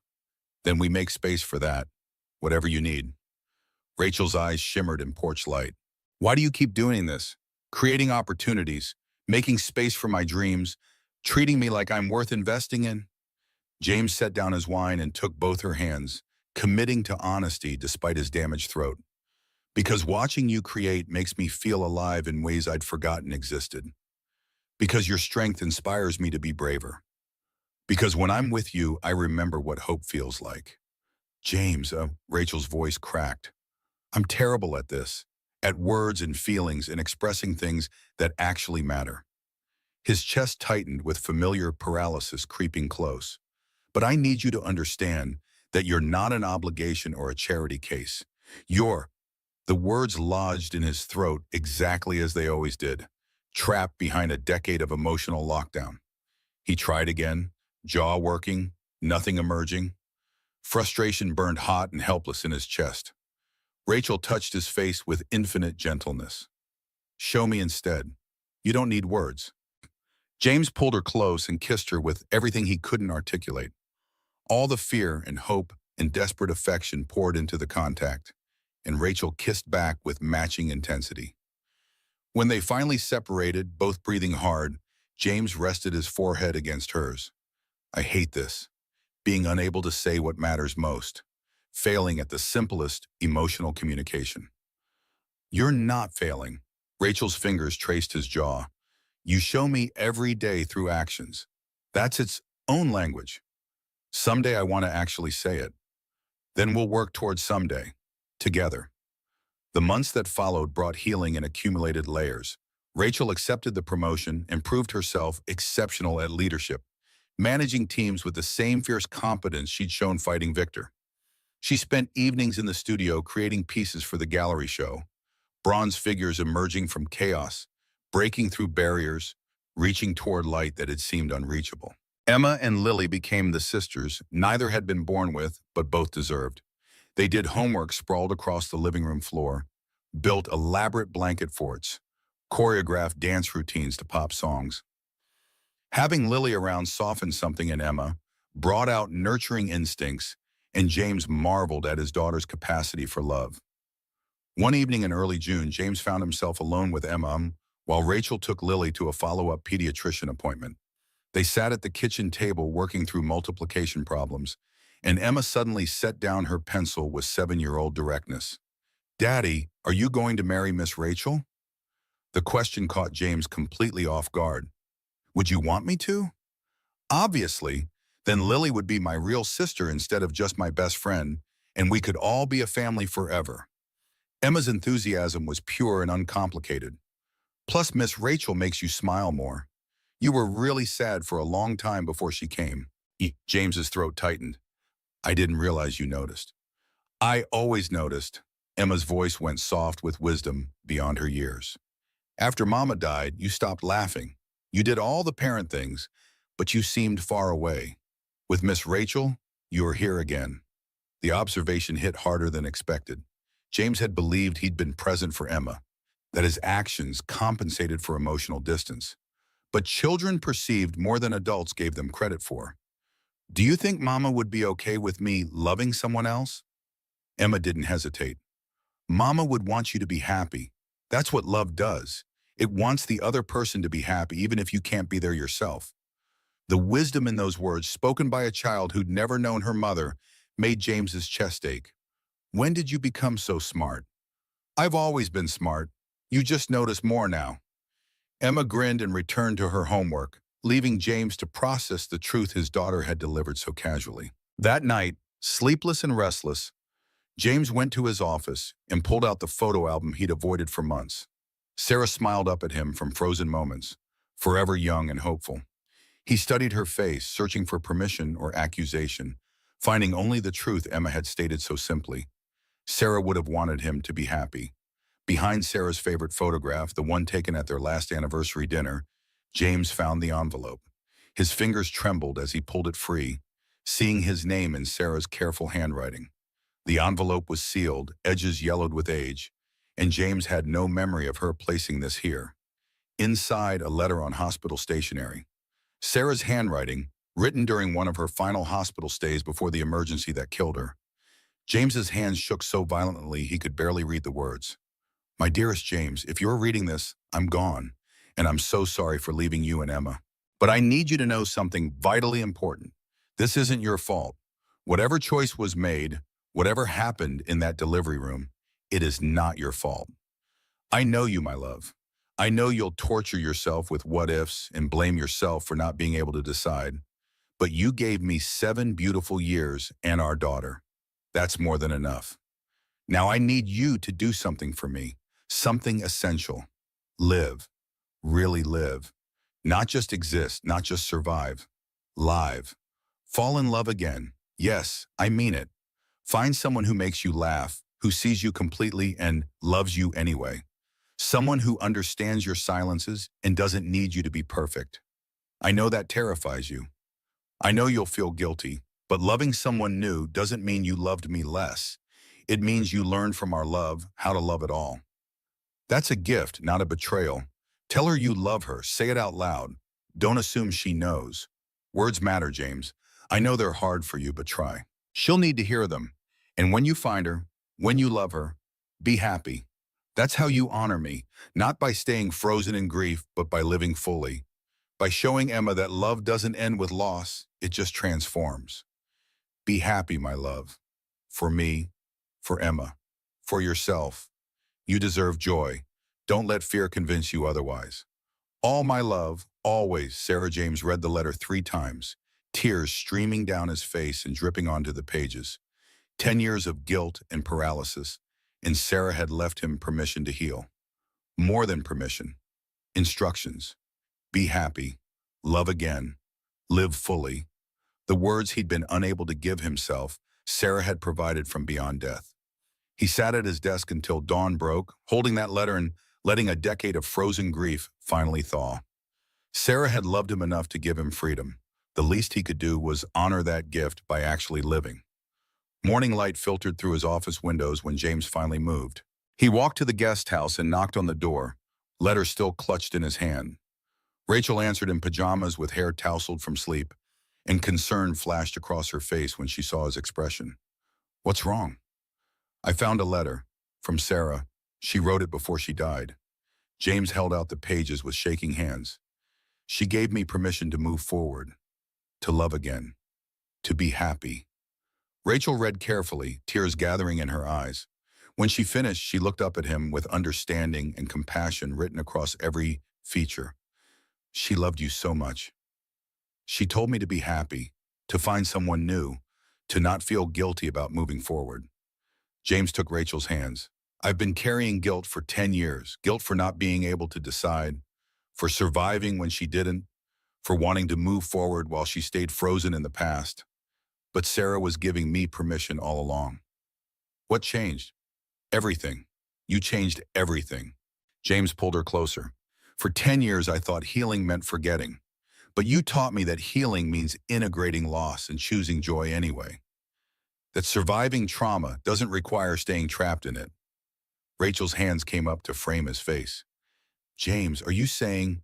Then we make space for that, whatever you need. Rachel's eyes shimmered in porch light. Why do you keep doing this? Creating opportunities, making space for my dreams, treating me like I'm worth investing in? James set down his wine and took both her hands, committing to honesty despite his damaged throat. Because watching you create makes me feel alive in ways I'd forgotten existed. Because your strength inspires me to be braver. Because when I'm with you, I remember what hope feels like. James, Rachel's voice cracked. I'm terrible at this, at words and feelings and expressing things that actually matter. His chest tightened with familiar paralysis creeping close. But I need you to understand that you're not an obligation or a charity case. The words lodged in his throat exactly as they always did, trapped behind a decade of emotional lockdown. He tried again, jaw working, nothing emerging. Frustration burned hot and helpless in his chest. Rachel touched his face with infinite gentleness. Show me instead. You don't need words. James pulled her close and kissed her with everything he couldn't articulate. All the fear and hope and desperate affection poured into the contact, and Rachel kissed back with matching intensity. When they finally separated, both breathing hard, James rested his forehead against hers. I hate this, being unable to say what matters most, failing at the simplest emotional communication. You're not failing. Rachel's fingers traced his jaw. You show me every day through actions. That's its own language. Someday I want to actually say it. Then we'll work towards someday, together. The months that followed brought healing in accumulated layers. Rachel accepted the promotion and proved herself exceptional at leadership, managing teams with the same fierce competence she'd shown fighting Victor. She spent evenings in the studio creating pieces for the gallery show, bronze figures emerging from chaos, breaking through barriers, reaching toward light that had seemed unreachable. Emma and Lily became the sisters neither had been born with, but both deserved. They did homework sprawled across the living room floor, built elaborate blanket forts, choreographed dance routines to pop songs. Having Lily around softened something in Emma, brought out nurturing instincts, and James marveled at his daughter's capacity for love. One evening in early June, James found himself alone with Emma while Rachel took Lily to a follow-up pediatrician appointment. They sat at the kitchen table working through multiplication problems, and Emma suddenly set down her pencil with 7-year-old directness. Daddy, are you going to marry Miss Rachel? The question caught James completely off guard. Would you want me to? Obviously, then Lily would be my real sister instead of just my best friend, and we could all be a family forever. Emma's enthusiasm was pure and uncomplicated. Plus, Miss Rachel makes you smile more. You were really sad for a long time before she came. James's throat tightened. I didn't realize you noticed. I always noticed. Emma's voice went soft with wisdom beyond her years. After Mama died, you stopped laughing. You did all the parent things, but you seemed far away. With Miss Rachel, you are here again. The observation hit harder than expected. James had believed he'd been present for Emma, that his actions compensated for emotional distance. But children perceived more than adults gave them credit for. Do you think Mama would be okay with me loving someone else? Emma didn't hesitate. Mama would want you to be happy. That's what love does. It wants the other person to be happy, even if you can't be there yourself. The wisdom in those words, spoken by a child who'd never known her mother, made James's chest ache. When did you become so smart? I've always been smart. You just notice more now. Emma grinned and returned to her homework, leaving James to process the truth his daughter had delivered so casually. That night, sleepless and restless, James went to his office and pulled out the photo album he'd avoided for months. Sarah smiled up at him from frozen moments, forever young and hopeful. He studied her face, searching for permission or accusation, finding only the truth Emma had stated so simply. Sarah would have wanted him to be happy. Behind Sarah's favorite photograph, the one taken at their last anniversary dinner, James found the envelope. His fingers trembled as he pulled it free, seeing his name in Sarah's careful handwriting. The envelope was sealed, edges yellowed with age, and James had no memory of her placing this here. Inside, a letter on hospital stationery. Sarah's handwriting, written during one of her final hospital stays before the emergency that killed her. James's hands shook so violently he could barely read the words. My dearest James, if you're reading this, I'm gone, and I'm so sorry for leaving you and Emma. But I need you to know something vitally important. This isn't your fault. Whatever choice was made, whatever happened in that delivery room, it is not your fault. I know you, my love. I know you'll torture yourself with what-ifs and blame yourself for not being able to decide. But you gave me 7 beautiful years and our daughter. That's more than enough. Now I need you to do something for me, something essential. Live, really live. Not just exist, not just survive. Live. Fall in love again. Yes, I mean it. Find someone who makes you laugh, who sees you completely and loves you anyway. Someone who understands your silences and doesn't need you to be perfect. I know that terrifies you. I know you'll feel guilty, but loving someone new doesn't mean you loved me less. It means you learned from our love how to love it all. That's a gift, not a betrayal. Tell her you love her. Say it out loud. Don't assume she knows. Words matter, James. I know they're hard for you, but try. She'll need to hear them. And when you find her, when you love her, be happy. That's how you honor me, not by staying frozen in grief, but by living fully. By showing Emma that love doesn't end with loss, it just transforms. Be happy, my love. For me, for Emma, for yourself. You deserve joy. Don't let fear convince you otherwise. All my love, always. Sarah James read the letter 3 times, tears streaming down his face and dripping onto the pages. 10 years of guilt and paralysis, and Sarah had left him permission to heal. More than permission. Instructions. Be happy. Love again. Live fully. The words he'd been unable to give himself, Sarah had provided from beyond death. He sat at his desk until dawn broke, holding that letter and letting a decade of frozen grief finally thaw. Sarah had loved him enough to give him freedom. The least he could do was honor that gift by actually living. Morning light filtered through his office windows when James finally moved. He walked to the guest house and knocked on the door, letter still clutched in his hand. Rachel answered in pajamas with hair tousled from sleep, and concern flashed across her face when she saw his expression. What's wrong? I found a letter. From Sarah. She wrote it before she died. James held out the pages with shaking hands. She gave me permission to move forward, to love again, to be happy. Rachel read carefully, tears gathering in her eyes. When she finished, she looked up at him with understanding and compassion written across every feature. She loved you so much. She told me to be happy, to find someone new, to not feel guilty about moving forward. James took Rachel's hands. I've been carrying guilt for 10 years, guilt for not being able to decide, for surviving when she didn't, for wanting to move forward while she stayed frozen in the past. But Sarah was giving me permission all along. What changed? Everything. You changed everything. James pulled her closer. For 10 years, I thought healing meant forgetting. But you taught me that healing means integrating loss and choosing joy anyway. That surviving trauma doesn't require staying trapped in it. Rachel's hands came up to frame his face. James, are you saying,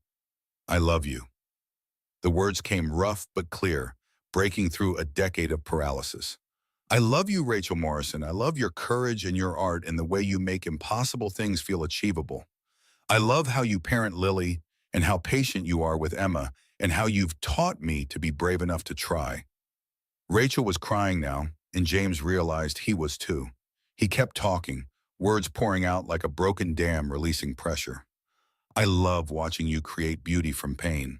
I love you? The words came rough but clear, breaking through a decade of paralysis. I love you, Rachel Morrison. I love your courage and your art and the way you make impossible things feel achievable. I love how you parent Lily and how patient you are with Emma and how you've taught me to be brave enough to try. Rachel was crying now, and James realized he was too. He kept talking, words pouring out like a broken dam releasing pressure. I love watching you create beauty from pain.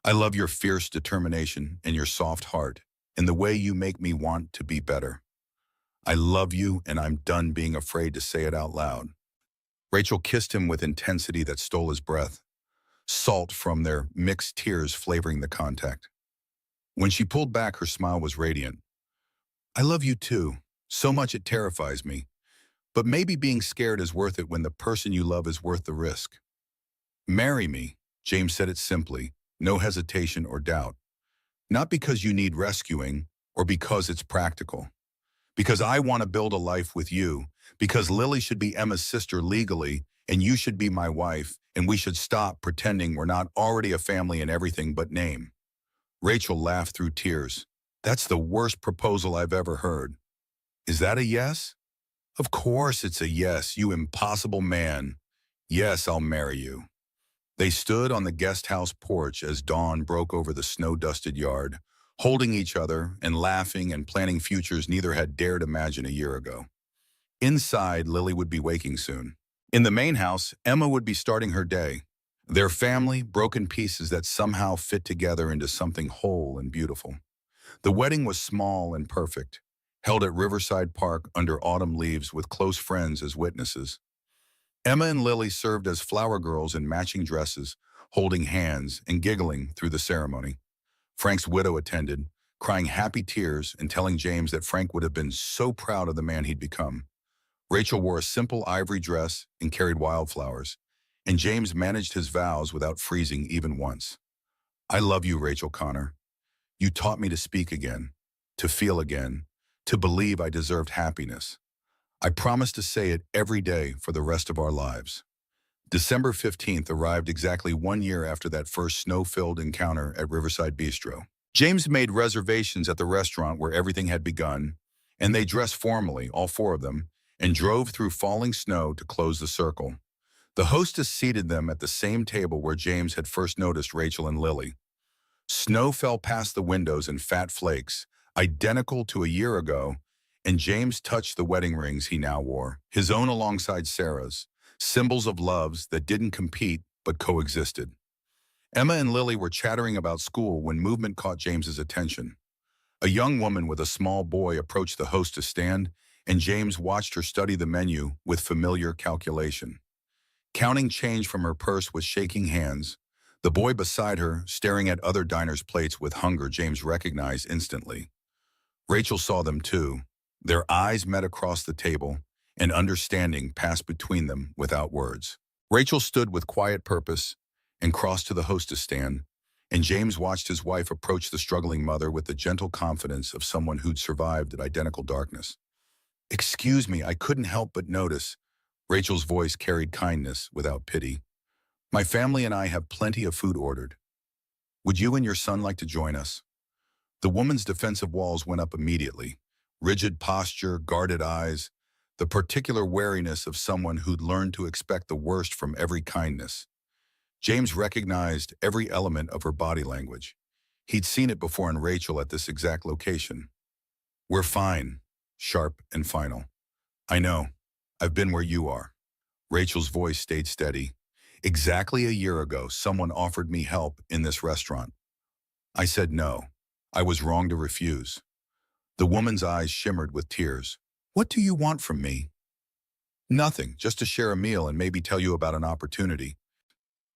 I love your fierce determination and your soft heart and the way you make me want to be better. I love you and I'm done being afraid to say it out loud. Rachel kissed him with intensity that stole his breath, salt from their mixed tears flavoring the contact. When she pulled back, her smile was radiant. I love you too, so much it terrifies me. But maybe being scared is worth it when the person you love is worth the risk. Marry me, James said it simply, no hesitation or doubt. Not because you need rescuing or because it's practical. Because I want to build a life with you. Because Lily should be Emma's sister legally and you should be my wife and we should stop pretending we're not already a family in everything but name. Rachel laughed through tears. That's the worst proposal I've ever heard. Is that a yes? Of course it's a yes, you impossible man. Yes, I'll marry you. They stood on the guest house porch as dawn broke over the snow-dusted yard, holding each other and laughing and planning futures neither had dared imagine a year ago. Inside, Lily would be waking soon. In the main house, Emma would be starting her day. Their family, broken pieces that somehow fit together into something whole and beautiful. The wedding was small and perfect, held at Riverside Park under autumn leaves with close friends as witnesses. Emma and Lily served as flower girls in matching dresses, holding hands and giggling through the ceremony. Frank's widow attended, crying happy tears and telling James that Frank would have been so proud of the man he'd become. Rachel wore a simple ivory dress and carried wildflowers, and James managed his vows without freezing even once. I love you, Rachel Connor. You taught me to speak again, to feel again, to believe I deserved happiness. I promise to say it every day for the rest of our lives. December 15th arrived exactly 1 year after that first snow-filled encounter at Riverside Bistro. James made reservations at the restaurant where everything had begun, and they dressed formally, all four of them, and drove through falling snow to close the circle. The hostess seated them at the same table where James had first noticed Rachel and Lily. Snow fell past the windows in fat flakes, identical to a year ago, and James touched the wedding rings he now wore, his own alongside Sarah's, symbols of loves that didn't compete but coexisted. Emma and Lily were chattering about school when movement caught James's attention. A young woman with a small boy approached the hostess stand, and James watched her study the menu with familiar calculation. Counting change from her purse with shaking hands, the boy beside her staring at other diners' plates with hunger James recognized instantly. Rachel saw them too. Their eyes met across the table, and understanding passed between them without words. Rachel stood with quiet purpose and crossed to the hostess stand, and James watched his wife approach the struggling mother with the gentle confidence of someone who'd survived at identical darkness. Excuse me, I couldn't help but notice. Rachel's voice carried kindness without pity. My family and I have plenty of food ordered. Would you and your son like to join us? The woman's defensive walls went up immediately. Rigid posture, guarded eyes, the particular wariness of someone who'd learned to expect the worst from every kindness. James recognized every element of her body language. He'd seen it before in Rachel at this exact location. We're fine, sharp and final. I know. I've been where you are. Rachel's voice stayed steady. Exactly a year ago, someone offered me help in this restaurant. I said no. I was wrong to refuse. The woman's eyes shimmered with tears. What do you want from me? Nothing, just to share a meal and maybe tell you about an opportunity.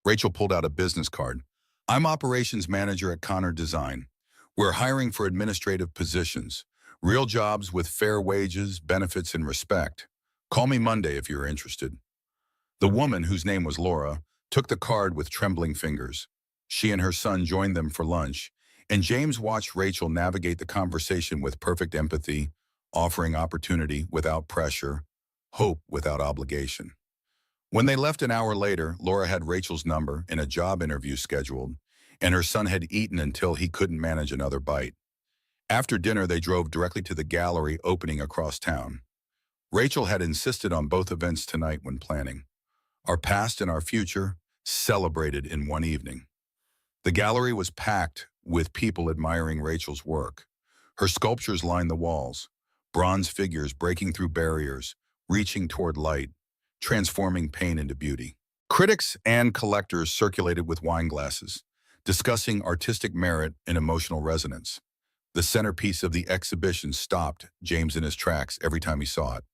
Rachel pulled out a business card. I'm operations manager at Connor Design. We're hiring for administrative positions, real jobs with fair wages, benefits, and respect. Call me Monday if you're interested. The woman, whose name was Laura, took the card with trembling fingers. She and her son joined them for lunch, and James watched Rachel navigate the conversation with perfect empathy, offering opportunity without pressure, hope without obligation. When they left an hour later, Laura had Rachel's number and a job interview scheduled, and her son had eaten until he couldn't manage another bite. After dinner, they drove directly to the gallery opening across town. Rachel had insisted on both events tonight when planning. Our past and our future celebrated in one evening. The gallery was packed with people admiring Rachel's work. Her sculptures lined the walls, bronze figures breaking through barriers, reaching toward light, transforming pain into beauty. Critics and collectors circulated with wine glasses, discussing artistic merit and emotional resonance. The centerpiece of the exhibition stopped James in his tracks every time he saw it.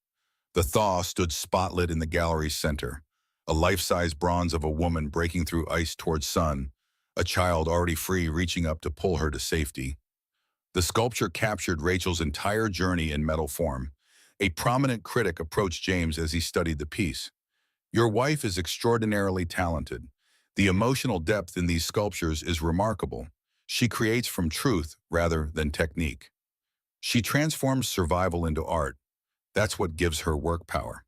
The Thaw stood spotlit in the gallery's center, a life-size bronze of a woman breaking through ice towards sun, a child already free reaching up to pull her to safety. The sculpture captured Rachel's entire journey in metal form. A prominent critic approached James as he studied the piece. "Your wife is extraordinarily talented. The emotional depth in these sculptures is remarkable. She creates from truth rather than technique. She transforms survival into art. That's what gives her work power."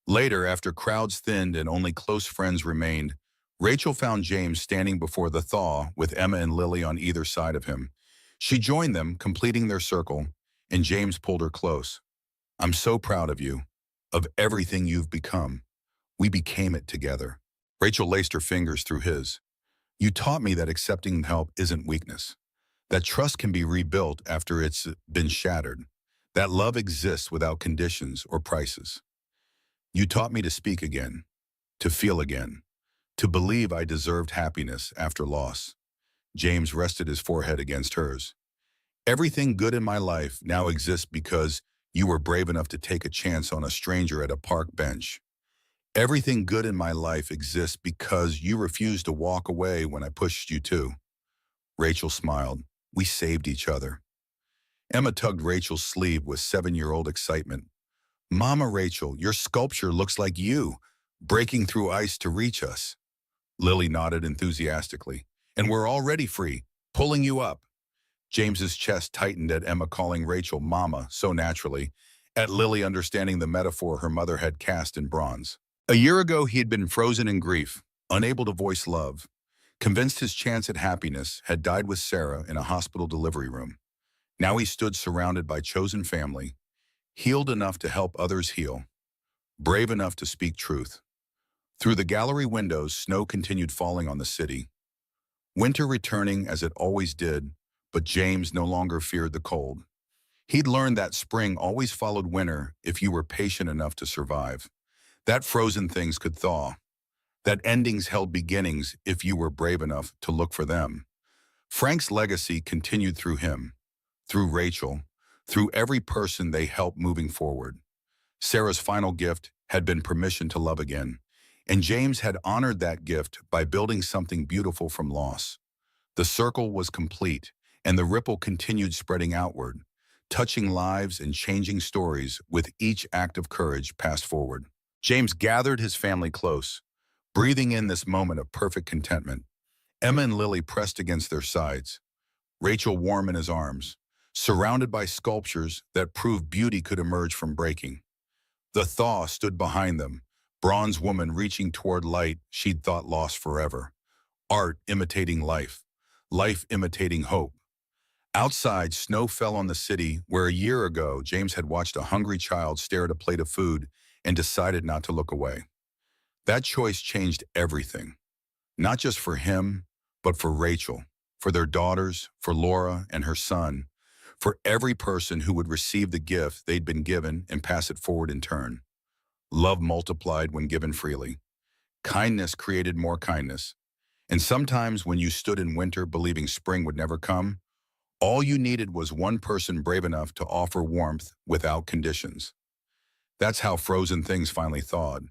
Later, after crowds thinned and only close friends remained, Rachel found James standing before the Thaw with Emma and Lily on either side of him. She joined them, completing their circle, and James pulled her close. "I'm so proud of you, of everything you've become. We became it together." Rachel laced her fingers through his. "You taught me that accepting help isn't weakness, that trust can be rebuilt after it's been shattered, that love exists without conditions or prices. You taught me to speak again, to feel again, to believe I deserved happiness after loss." James rested his forehead against hers. "Everything good in my life now exists because you were brave enough to take a chance on a stranger at a park bench. Everything good in my life exists because you refused to walk away when I pushed you to." Rachel smiled. "We saved each other." Emma tugged Rachel's sleeve with 7-year-old excitement. "Mama Rachel, your sculpture looks like you, breaking through ice to reach us." Lily nodded enthusiastically. "And we're already free, pulling you up." James's chest tightened at Emma calling Rachel Mama so naturally, at Lily understanding the metaphor her mother had cast in bronze. A year ago, he had been frozen in grief, unable to voice love, convinced his chance at happiness had died with Sarah in a hospital delivery room. Now he stood surrounded by chosen family, healed enough to help others heal, brave enough to speak truth. Through the gallery windows, snow continued falling on the city. Winter returning as it always did, but James no longer feared the cold. He'd learned that spring always followed winter if you were patient enough to survive. That frozen things could thaw. That endings held beginnings if you were brave enough to look for them. Frank's legacy continued through him, through Rachel, through every person they helped moving forward. Sarah's final gift had been permission to love again, and James had honored that gift by building something beautiful from loss. The circle was complete, and the ripple continued spreading outward, touching lives and changing stories with each act of courage passed forward. James gathered his family close, breathing in this moment of perfect contentment. Emma and Lily pressed against their sides, Rachel warm in his arms, surrounded by sculptures that proved beauty could emerge from breaking. The Thaw stood behind them, bronze woman reaching toward light she'd thought lost forever. Art imitating life, life imitating hope. Outside, snow fell on the city where a year ago James had watched a hungry child stare at a plate of food and decided not to look away. That choice changed everything, not just for him, but for Rachel, for their daughters, for Laura and her son, for every person who would receive the gift they'd been given and pass it forward in turn. Love multiplied when given freely. Kindness created more kindness. And sometimes when you stood in winter believing spring would never come, all you needed was one person brave enough to offer warmth without conditions. That's how frozen things finally thawed.